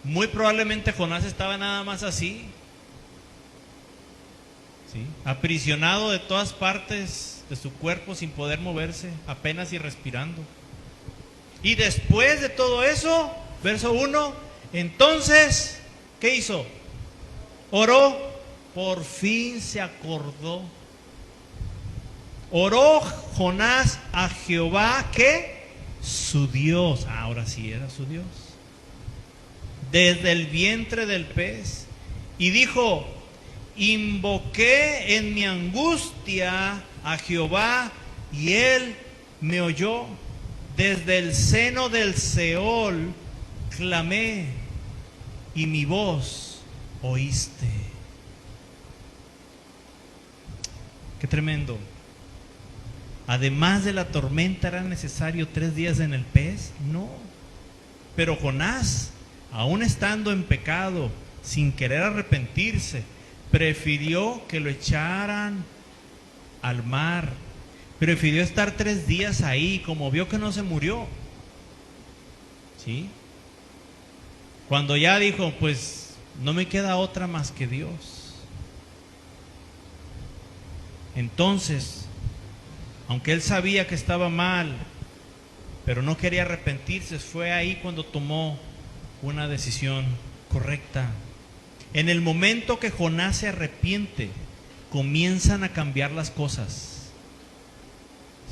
Muy probablemente Jonás estaba nada más así, ¿sí? Aprisionado de todas partes de su cuerpo sin poder moverse, apenas y respirando. Y después de todo eso, verso 1, entonces, ¿qué hizo? Oró, por fin se acordó. Oró Jonás a Jehová, ¿qué? Su Dios. Ahora sí era su Dios. Desde el vientre del pez. Y dijo: invoqué en mi angustia a Jehová y él me oyó. desde el seno del Seol clamé y mi voz oíste. Qué tremendo. Además de la tormenta, ¿era necesario 3 días en el pez? No. Pero Jonás, aún estando en pecado, sin querer arrepentirse, prefirió que lo echaran al mar. Prefirió estar 3 días ahí, como vio que no se murió. ¿Sí? Cuando ya dijo, pues no me queda otra más que Dios. Entonces, aunque él sabía que estaba mal, pero no quería arrepentirse, fue ahí cuando tomó una decisión correcta. En el momento que Jonás se arrepiente, comienzan a cambiar las cosas.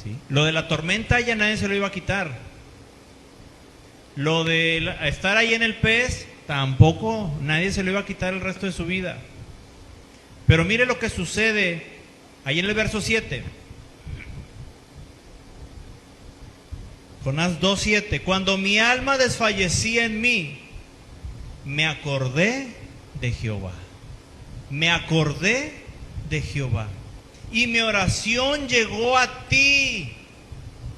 ¿Sí? Lo de la tormenta ya nadie se lo iba a quitar. Lo de estar ahí en el pez, tampoco nadie se lo iba a quitar el resto de su vida. Pero mire lo que sucede ahí en el verso 7. Jonás 2:7. Cuando mi alma desfallecía en mí, me acordé de Jehová. Me acordé de Jehová. Y mi oración llegó a ti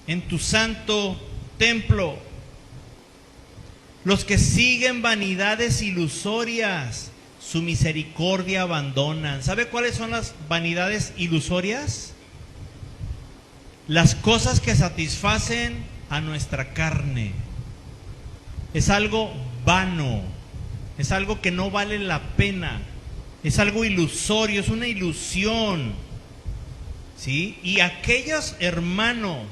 en tu santo templo. Los que siguen vanidades ilusorias, su misericordia abandonan. ¿Sabe cuáles son las vanidades ilusorias? Las cosas que satisfacen a nuestra carne. Es algo vano, es algo que no vale la pena, es algo ilusorio, es una ilusión. ¿Sí? Y aquellos hermanos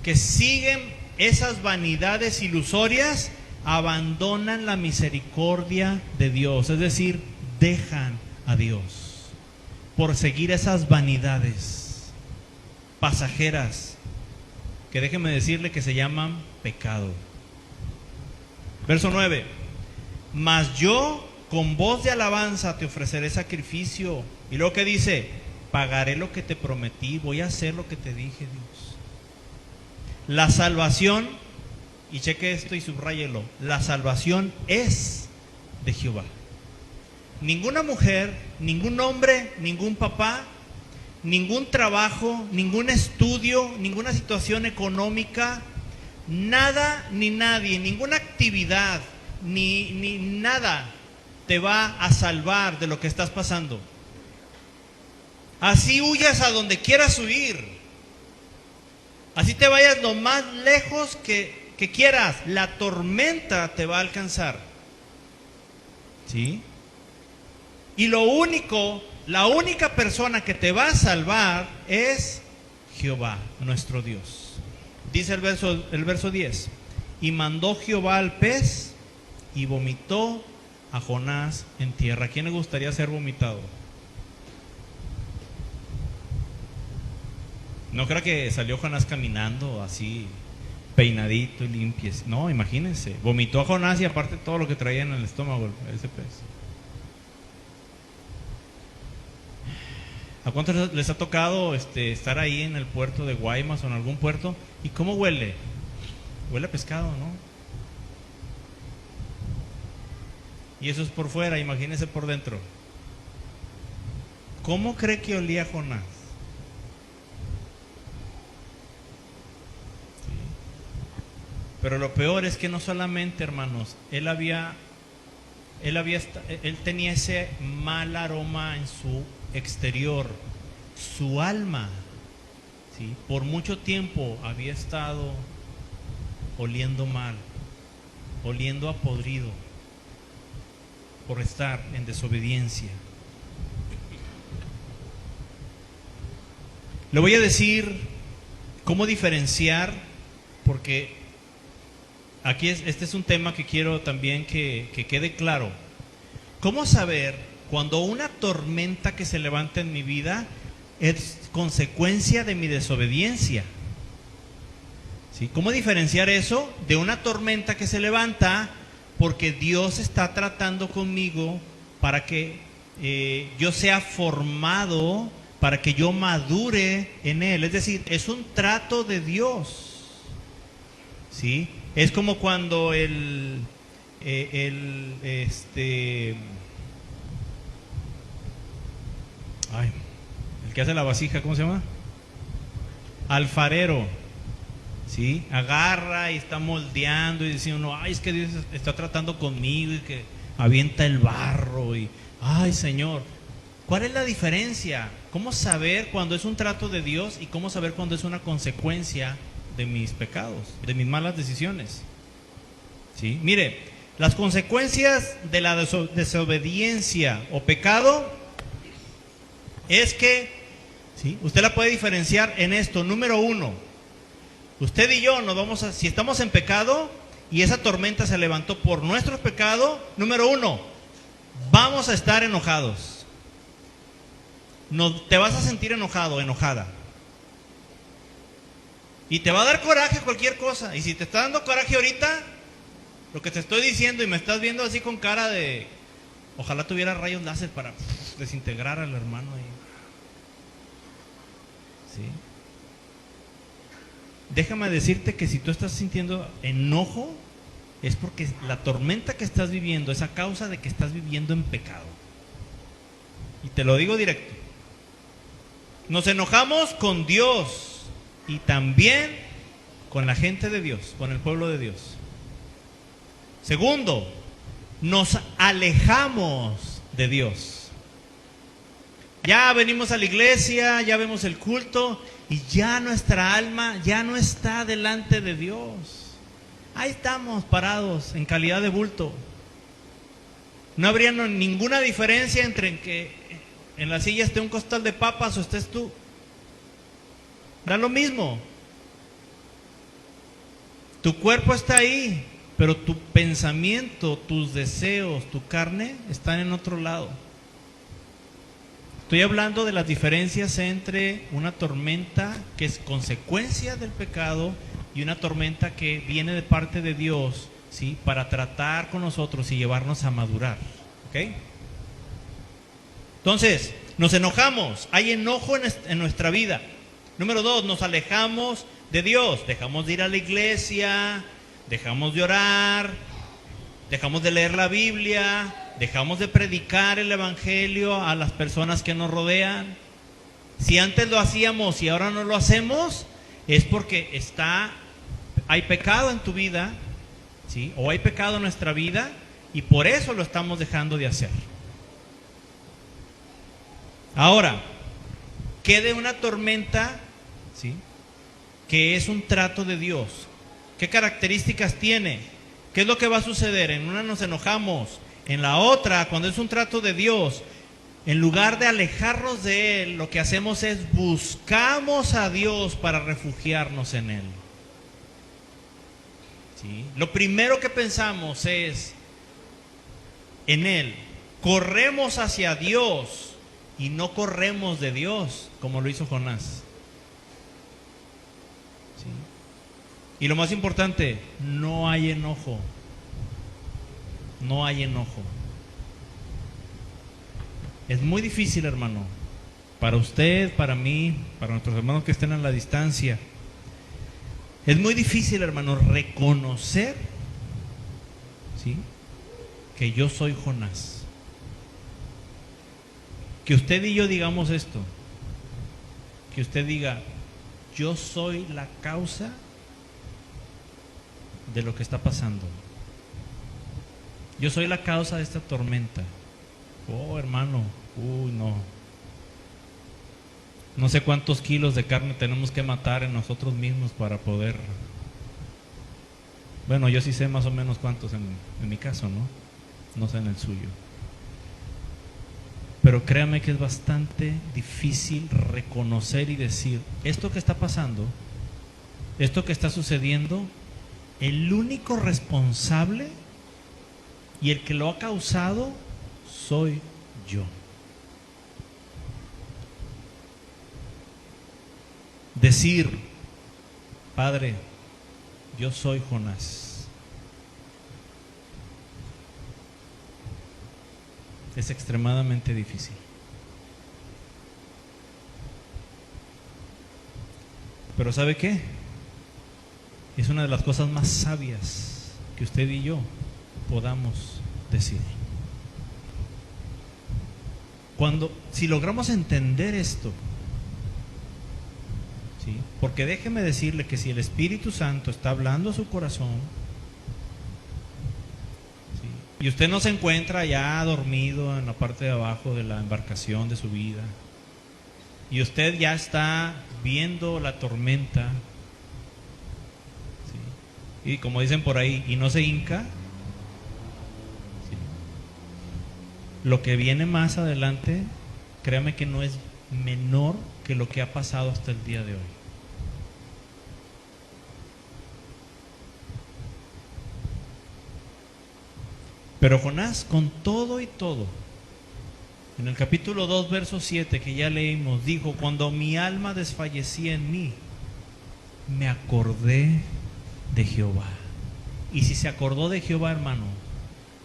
que siguen esas vanidades ilusorias abandonan la misericordia de Dios, es decir, dejan a Dios por seguir esas vanidades pasajeras que déjeme decirle que se llaman pecado. Verso 9. Mas yo con voz de alabanza te ofreceré sacrificio. Y luego que dice, pagaré lo que te prometí, voy a hacer lo que te dije, Dios. La salvación, y cheque esto y subráyelo, la salvación es de Jehová. Ninguna mujer, ningún hombre, ningún papá, ningún trabajo, ningún estudio, ninguna situación económica, nada ni nadie, ninguna actividad, ni nada te va a salvar de lo que estás pasando. Así huyas a donde quieras huir, así te vayas lo más lejos que quieras, la tormenta te va a alcanzar. ¿Sí? Y la única persona que te va a salvar es Jehová, nuestro Dios. Dice el verso 10. Y mandó Jehová al pez y vomitó a Jonás en tierra. ¿A quién le gustaría ser vomitado? No creo que salió Jonás caminando así, peinadito y limpio. No, imagínense. Vomitó a Jonás y aparte todo lo que traía en el estómago ese pez. ¿A cuántos les ha tocado estar ahí en el puerto de Guaymas o en algún puerto? ¿Y cómo huele? Huele a pescado, ¿no? Y eso es por fuera, imagínense por dentro. ¿Cómo cree que olía Jonás? Sí. Pero lo peor es que no solamente, hermanos, él tenía ese mal aroma en su exterior, su alma, ¿sí? Por mucho tiempo había estado oliendo mal, oliendo a podrido, por estar en desobediencia. Le voy a decir cómo diferenciar, porque aquí este es un tema que quiero también que quede claro. ¿Cómo saber cuando una tormenta que se levanta en mi vida es consecuencia de mi desobediencia? ¿Sí? ¿Cómo diferenciar eso de una tormenta que se levanta porque Dios está tratando conmigo para que yo sea formado, para que yo madure en Él. Es decir, es un trato de Dios, ¿sí? Es como cuando el que hace la vasija, ¿cómo se llama? Alfarero, ¿sí? Agarra y está moldeando y dice uno, ay, es que Dios está tratando conmigo, y que avienta el barro y, ay, Señor. ¿Cuál es la diferencia? ¿Cómo saber cuando es un trato de Dios y cómo saber cuando es una consecuencia de mis pecados, de mis malas decisiones? ¿Sí? Mire, las consecuencias de la desobediencia o pecado es que, ¿sí?, usted la puede diferenciar en esto. Número uno, usted y yo nos vamos a, si estamos en pecado y esa tormenta se levantó por nuestro pecado, número uno, vamos a estar enojados. No, te vas a sentir enojado, enojada. Y te va a dar coraje cualquier cosa. Y si te está dando coraje ahorita, lo que te estoy diciendo y me estás viendo así con cara de, ojalá tuviera rayos láser para desintegrar al hermano ahí. ¿Sí? Déjame decirte que si tú estás sintiendo enojo, es porque la tormenta que estás viviendo es a causa de que estás viviendo en pecado. Y te lo digo directo. Nos enojamos con Dios y también con la gente de Dios, con el pueblo de Dios. Segundo, nos alejamos de Dios. Ya venimos a la iglesia, ya vemos el culto y ya nuestra alma ya no está delante de Dios. Ahí estamos parados en calidad de bulto. No habría ninguna diferencia entre que en la silla esté un costal de papas o estés tú. Da lo mismo. Tu cuerpo está ahí, pero tu pensamiento, tus deseos, tu carne están en otro lado. Estoy hablando de las diferencias entre una tormenta que es consecuencia del pecado y una tormenta que viene de parte de Dios, ¿sí?, para tratar con nosotros y llevarnos a madurar. ¿Ok? Entonces, nos enojamos, hay enojo en nuestra vida. Número dos, nos alejamos de Dios, dejamos de ir a la iglesia, dejamos de orar, dejamos de leer la Biblia, dejamos de predicar el evangelio a las personas que nos rodean. Si antes lo hacíamos y ahora no lo hacemos, es porque hay pecado en tu vida, ¿sí?, o hay pecado en nuestra vida y por eso lo estamos dejando de hacer. Ahora, ¿qué de una tormenta, ¿sí?, que es un trato de Dios? ¿Qué características tiene? ¿Qué es lo que va a suceder? En una nos enojamos, en la otra, cuando es un trato de Dios, en lugar de alejarnos de Él, lo que hacemos es buscamos a Dios para refugiarnos en Él. ¿Sí? Lo primero que pensamos es en Él. Corremos hacia Dios y no corremos de Dios, como lo hizo Jonás. ¿Sí? Y lo más importante, no hay enojo. No hay enojo. Es muy difícil, hermano, para usted, para mí, para nuestros hermanos que estén a la distancia. Es muy difícil, hermano, reconocer, ¿sí?, que yo soy Jonás. Que usted y yo digamos esto, que usted diga, yo soy la causa de lo que está pasando. Yo soy la causa de esta tormenta. Oh, hermano, no. No sé cuántos kilos de carne tenemos que matar en nosotros mismos para poder. Bueno, yo sí sé más o menos cuántos en mi caso, ¿no? No sé en el suyo. Pero créame que es bastante difícil reconocer y decir, esto que está pasando, esto que está sucediendo, el único responsable y el que lo ha causado soy yo. Decir, Padre, yo soy Jonás. Es extremadamente difícil. Pero ¿sabe qué? Es una de las cosas más sabias que usted y yo podamos decir. Si logramos entender esto, ¿sí? Porque déjeme decirle que si el Espíritu Santo está hablando a su corazón, ¿sí? Y usted no se encuentra ya dormido en la parte de abajo de la embarcación de su vida, y usted ya está viendo la tormenta, ¿sí? Y como dicen por ahí, y no se hinca, ¿sí? Lo que viene más adelante, créame que no es menor que lo que ha pasado hasta el día de hoy. Pero Jonás, con todo y todo, en el capítulo 2, verso 7 que ya leímos, dijo: cuando mi alma desfallecía en mí, me acordé de Jehová. Y si se acordó de Jehová, hermano,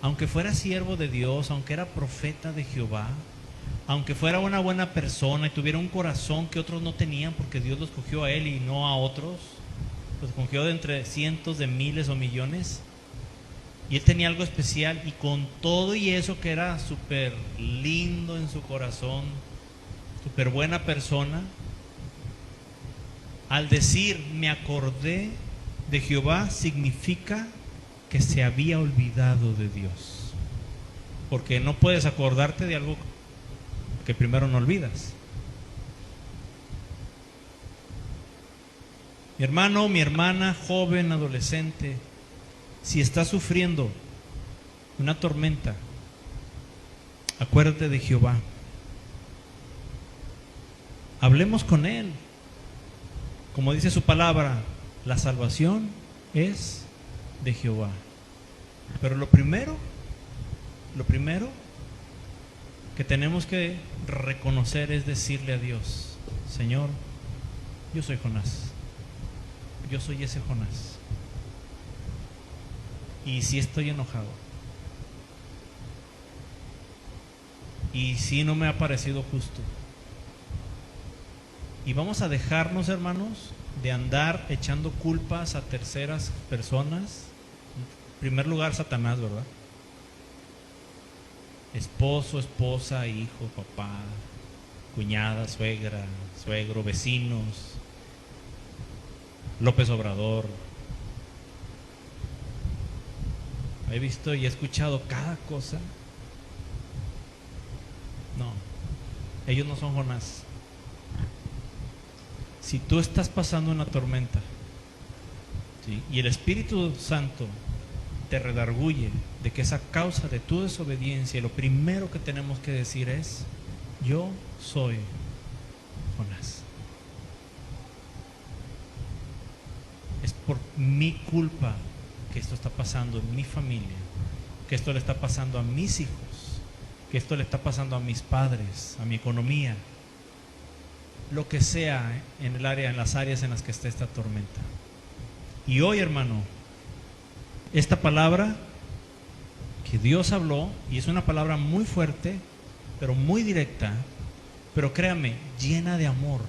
aunque fuera siervo de Dios, aunque era profeta de Jehová, aunque fuera una buena persona y tuviera un corazón que otros no tenían, porque Dios lo escogió a él y no a otros, lo escogió de entre cientos de miles o millones, y él tenía algo especial, y con todo y eso que era súper lindo en su corazón, súper buena persona, al decir me acordé de Jehová, significa que se había olvidado de Dios. Porque no puedes acordarte de algo que primero no olvidas. Mi hermano, mi hermana, joven, adolescente, si estás sufriendo una tormenta, acuérdate de Jehová. Hablemos con Él. Como dice su palabra, la salvación es de Jehová. Pero lo primero que tenemos que reconocer es decirle a Dios: Señor, yo soy Jonás, yo soy ese Jonás, y si estoy enojado, y si no me ha parecido justo, y vamos a dejarnos, hermanos, de andar echando culpas a terceras personas. En primer lugar, Satanás, ¿verdad? Esposo, esposa, hijo, papá, cuñada, suegra, suegro, vecinos, López Obrador. He visto y he escuchado cada cosa. No, ellos no son Jonás. Si tú estás pasando una tormenta, ¿sí?, y el Espíritu Santo te redarguye de que es a causa de tu desobediencia, lo primero que tenemos que decir es: yo soy Jonás. Es por mi culpa que esto está pasando en mi familia, que esto le está pasando a mis hijos, que esto le está pasando a mis padres, a mi economía, lo que sea en las áreas en las que está esta tormenta. Y hoy, hermano, esta palabra que Dios habló, y es una palabra muy fuerte, pero muy directa, pero créame, llena de amor.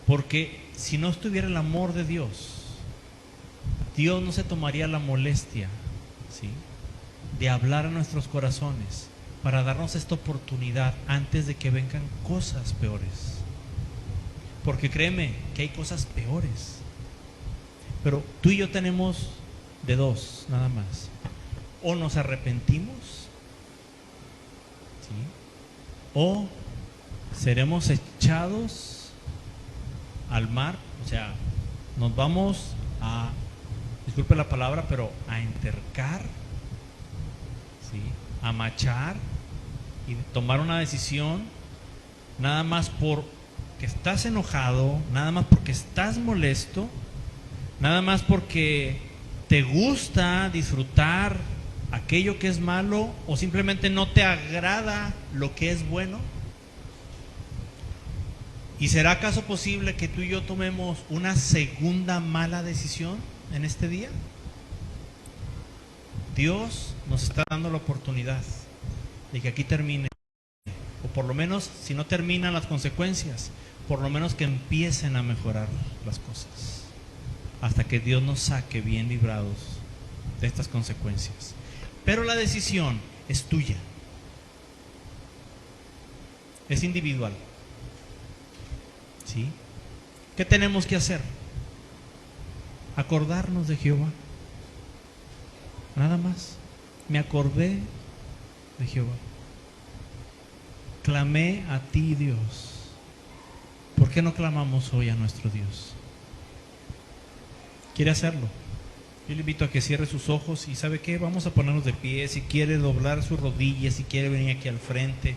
Porque si no estuviera el amor de Dios, Dios no se tomaría la molestia, ¿sí?, de hablar a nuestros corazones para darnos esta oportunidad antes de que vengan cosas peores. Porque créeme que hay cosas peores. Pero tú y yo tenemos de dos nada más: o nos arrepentimos, ¿sí?, o seremos echados al mar. O sea, nos vamos a, disculpe la palabra, pero a entercar, ¿sí?, a machar y tomar una decisión nada más porque estás enojado, nada más porque estás molesto, nada más porque te gusta disfrutar aquello que es malo, o simplemente no te agrada lo que es bueno. ¿Y será acaso posible que tú y yo tomemos una segunda mala decisión en este día? Dios nos está dando la oportunidad de que aquí termine, o por lo menos, si no terminan las consecuencias, por lo menos que empiecen a mejorar las cosas, hasta que Dios nos saque bien librados de estas consecuencias. Pero la decisión es tuya, es individual, ¿sí? ¿Qué tenemos que hacer? Acordarnos de Jehová, nada más. Me acordé de Jehová, clamé a ti, Dios. ¿Por qué no clamamos hoy a nuestro Dios? ¿Quiere hacerlo? Yo le invito a que cierre sus ojos y ¿sabe qué? Vamos a ponernos de pie. Si quiere doblar sus rodillas, si quiere venir aquí al frente,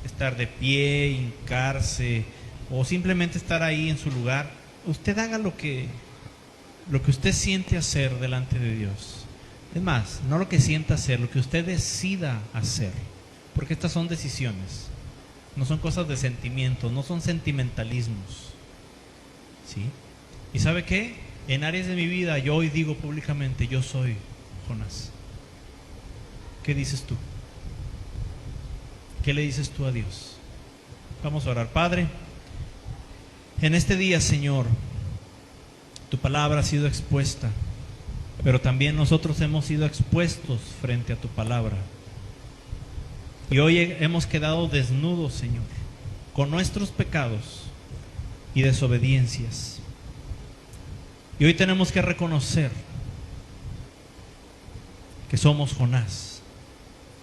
estar de pie, hincarse o simplemente estar ahí en su lugar, usted haga lo que usted siente hacer delante de Dios. Es más, no lo que sienta hacer, lo que usted decida hacer, porque estas son decisiones, no son cosas de sentimientos, no son sentimentalismos, ¿sí? ¿Y sabe qué? En áreas de mi vida yo hoy digo públicamente, yo soy Jonás. ¿Qué dices tú? ¿Qué le dices tú a Dios? Vamos a orar. Padre, en este día, Señor, tu palabra ha sido expuesta, pero también nosotros hemos sido expuestos frente a tu palabra. Y hoy hemos quedado desnudos, Señor, con nuestros pecados y desobediencias. Y hoy tenemos que reconocer que somos Jonás,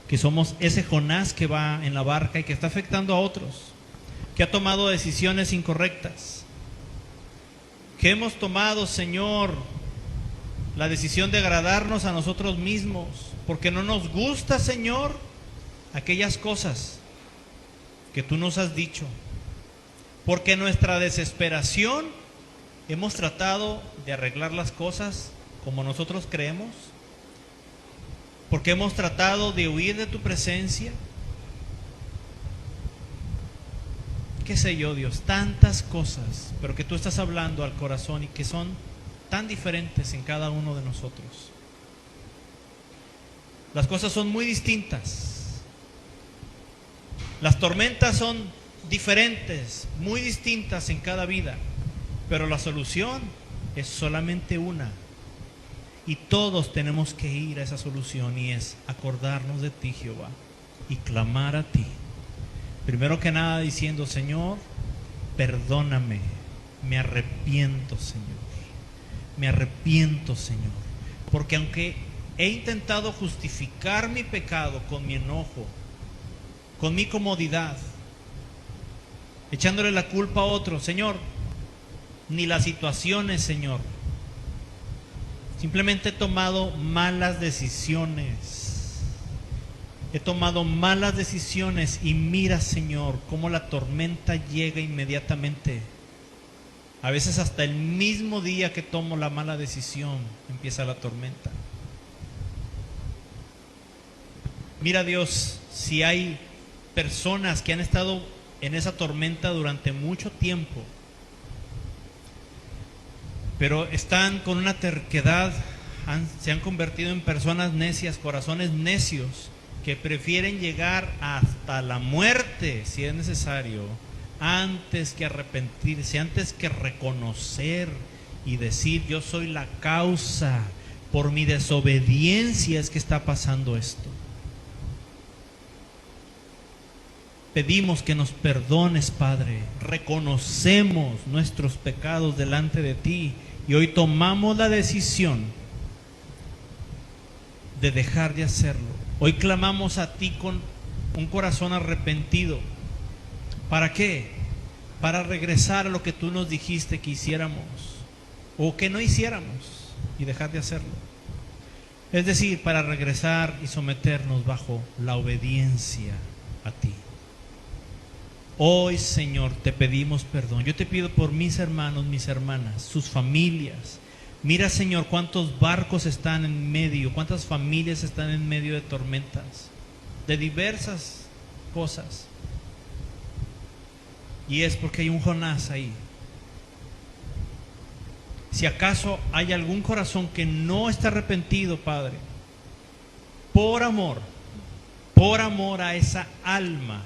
que somos ese Jonás que va en la barca y que está afectando a otros, que ha tomado decisiones incorrectas, que hemos tomado, Señor, la decisión de agradarnos a nosotros mismos, porque no nos gusta, Señor, aquellas cosas que tú nos has dicho, porque en nuestra desesperación hemos tratado de arreglar las cosas como nosotros creemos, porque hemos tratado de huir de tu presencia. Qué sé yo, Dios, tantas cosas, pero que tú estás hablando al corazón y que son tan diferentes en cada uno de nosotros. Las cosas son muy distintas. Las tormentas son diferentes, muy distintas en cada vida, pero la solución es solamente una. Y todos tenemos que ir a esa solución, y es acordarnos de ti, Jehová, y clamar a ti. Primero que nada diciendo, Señor, perdóname, me arrepiento, Señor. Me arrepiento, Señor, porque aunque he intentado justificar mi pecado con mi enojo, con mi comodidad, echándole la culpa a otro, Señor, ni las situaciones, Señor, simplemente he tomado malas decisiones. He tomado malas decisiones y mira, Señor, cómo la tormenta llega inmediatamente. A veces hasta el mismo día que tomo la mala decisión empieza la tormenta. Mira, Dios, si hay personas que han estado en esa tormenta durante mucho tiempo, pero están con una terquedad, se han convertido en personas necias, corazones necios, que prefieren llegar hasta la muerte, si es necesario, antes que arrepentirse, antes que reconocer y decir, yo soy la causa, por mi desobediencia es que está pasando esto. Pedimos que nos perdones, Padre. Reconocemos nuestros pecados delante de ti y hoy tomamos la decisión de dejar de hacerlo. Hoy clamamos a ti con un corazón arrepentido. ¿Para qué? Para regresar a lo que tú nos dijiste que hiciéramos o que no hiciéramos y dejar de hacerlo. Es decir, para regresar y someternos bajo la obediencia a ti. Hoy, Señor, te pedimos perdón. Yo te pido por mis hermanos, mis hermanas, sus familias. Mira, Señor, cuántos barcos están en medio, cuántas familias están en medio de tormentas, de diversas cosas. Y es porque hay un Jonás ahí. Si acaso hay algún corazón que no está arrepentido, Padre, por amor a esa alma,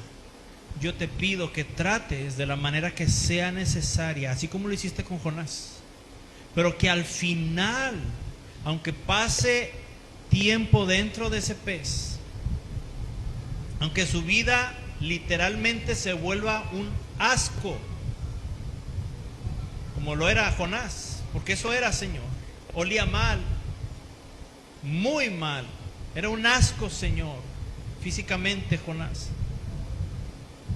yo te pido que trates de la manera que sea necesaria, así como lo hiciste con Jonás. Pero que al final, aunque pase tiempo dentro de ese pez, aunque su vida literalmente se vuelva un asco, como lo era Jonás, porque eso era, Señor, olía mal, muy mal, era un asco, Señor, físicamente Jonás.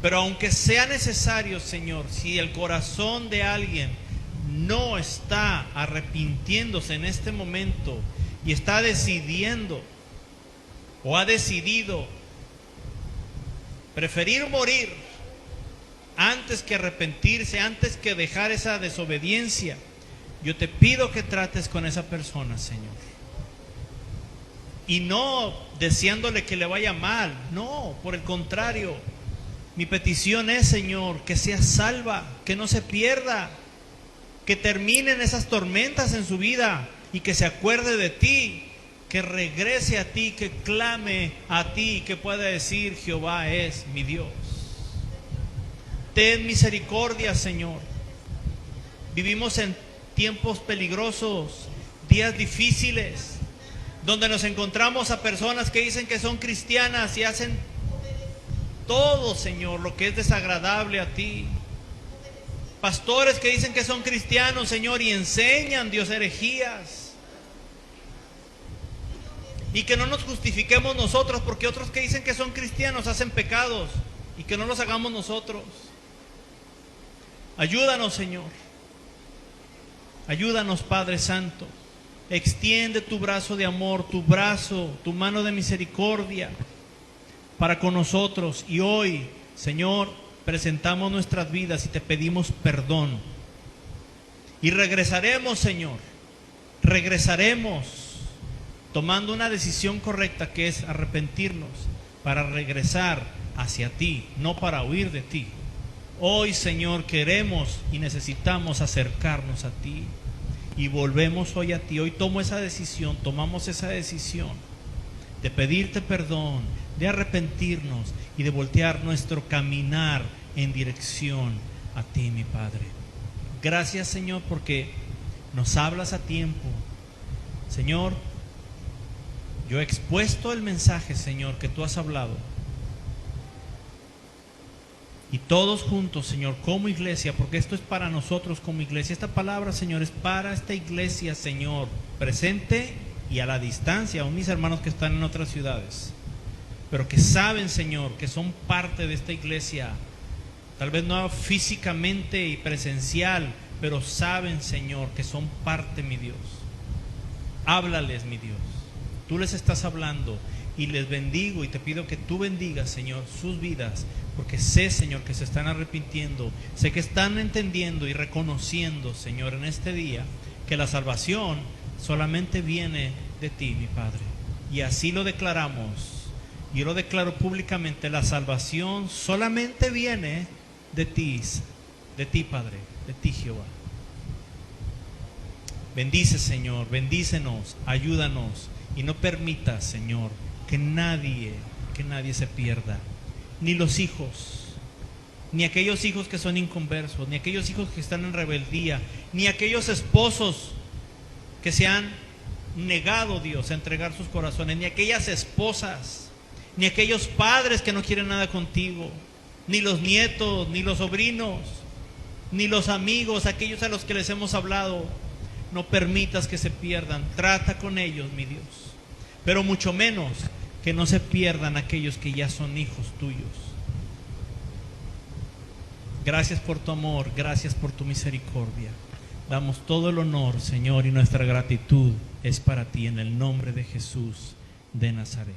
Pero aunque sea necesario, Señor, si el corazón de alguien no está arrepintiéndose en este momento y está decidiendo o ha decidido preferir morir antes que arrepentirse, antes que dejar esa desobediencia, yo te pido que trates con esa persona, Señor. Y no deseándole que le vaya mal, no, por el contrario. Mi petición es, Señor, que sea salva, que no se pierda, que terminen esas tormentas en su vida y que se acuerde de ti, que regrese a ti, que clame a ti, que pueda decir: Jehová es mi Dios. Ten misericordia, Señor. Vivimos en tiempos peligrosos, días difíciles, donde nos encontramos a personas que dicen que son cristianas y hacen todo, Señor, lo que es desagradable a ti. Pastores que dicen que son cristianos, Señor, y enseñan, Dios, herejías. Y que no nos justifiquemos nosotros, porque otros que dicen que son cristianos hacen pecados, y que no los hagamos nosotros. Ayúdanos, Señor. Ayúdanos, Padre Santo. Extiende tu brazo de amor, tu brazo, tu mano de misericordia para con nosotros. Y hoy, Señor, presentamos nuestras vidas y te pedimos perdón. Y regresaremos, Señor. Regresaremos tomando una decisión correcta, que es arrepentirnos para regresar hacia ti, no para huir de ti. Hoy, Señor, queremos y necesitamos acercarnos a ti y volvemos hoy a ti. Hoy tomo esa decisión, tomamos esa decisión de pedirte perdón, de arrepentirnos y de voltear nuestro caminar en dirección a ti, mi Padre. Gracias, Señor, porque nos hablas a tiempo. Señor, yo he expuesto el mensaje, Señor, que tú has hablado. Y todos juntos, Señor, como iglesia, porque esto es para nosotros como iglesia. Esta palabra, Señor, es para esta iglesia, Señor, presente y a la distancia, aún mis hermanos que están en otras ciudades, pero que saben, Señor, que son parte de esta iglesia, tal vez no físicamente y presencial, pero saben, Señor, que son parte, mi Dios. Háblales, mi Dios. Tú les estás hablando y les bendigo, y te pido que tú bendigas, Señor, sus vidas, porque sé, Señor, que se están arrepintiendo, sé que están entendiendo y reconociendo, Señor, en este día, que la salvación solamente viene de ti, mi Padre. Y así lo declaramos. Yo lo declaro públicamente: la salvación solamente viene de ti, Padre, de ti, Jehová. Bendice, Señor, bendícenos, ayúdanos, y no permitas, Señor, que nadie se pierda, ni los hijos, ni aquellos hijos que son inconversos, ni aquellos hijos que están en rebeldía, ni aquellos esposos que se han negado, Dios, a entregar sus corazones, ni aquellas esposas, ni aquellos padres que no quieren nada contigo, ni los nietos, ni los sobrinos, ni los amigos, aquellos a los que les hemos hablado. No permitas que se pierdan. Trata con ellos, mi Dios, pero mucho menos que no se pierdan aquellos que ya son hijos tuyos. Gracias por tu amor, gracias por tu misericordia. Damos todo el honor, Señor, y nuestra gratitud es para ti, en el nombre de Jesús de Nazaret.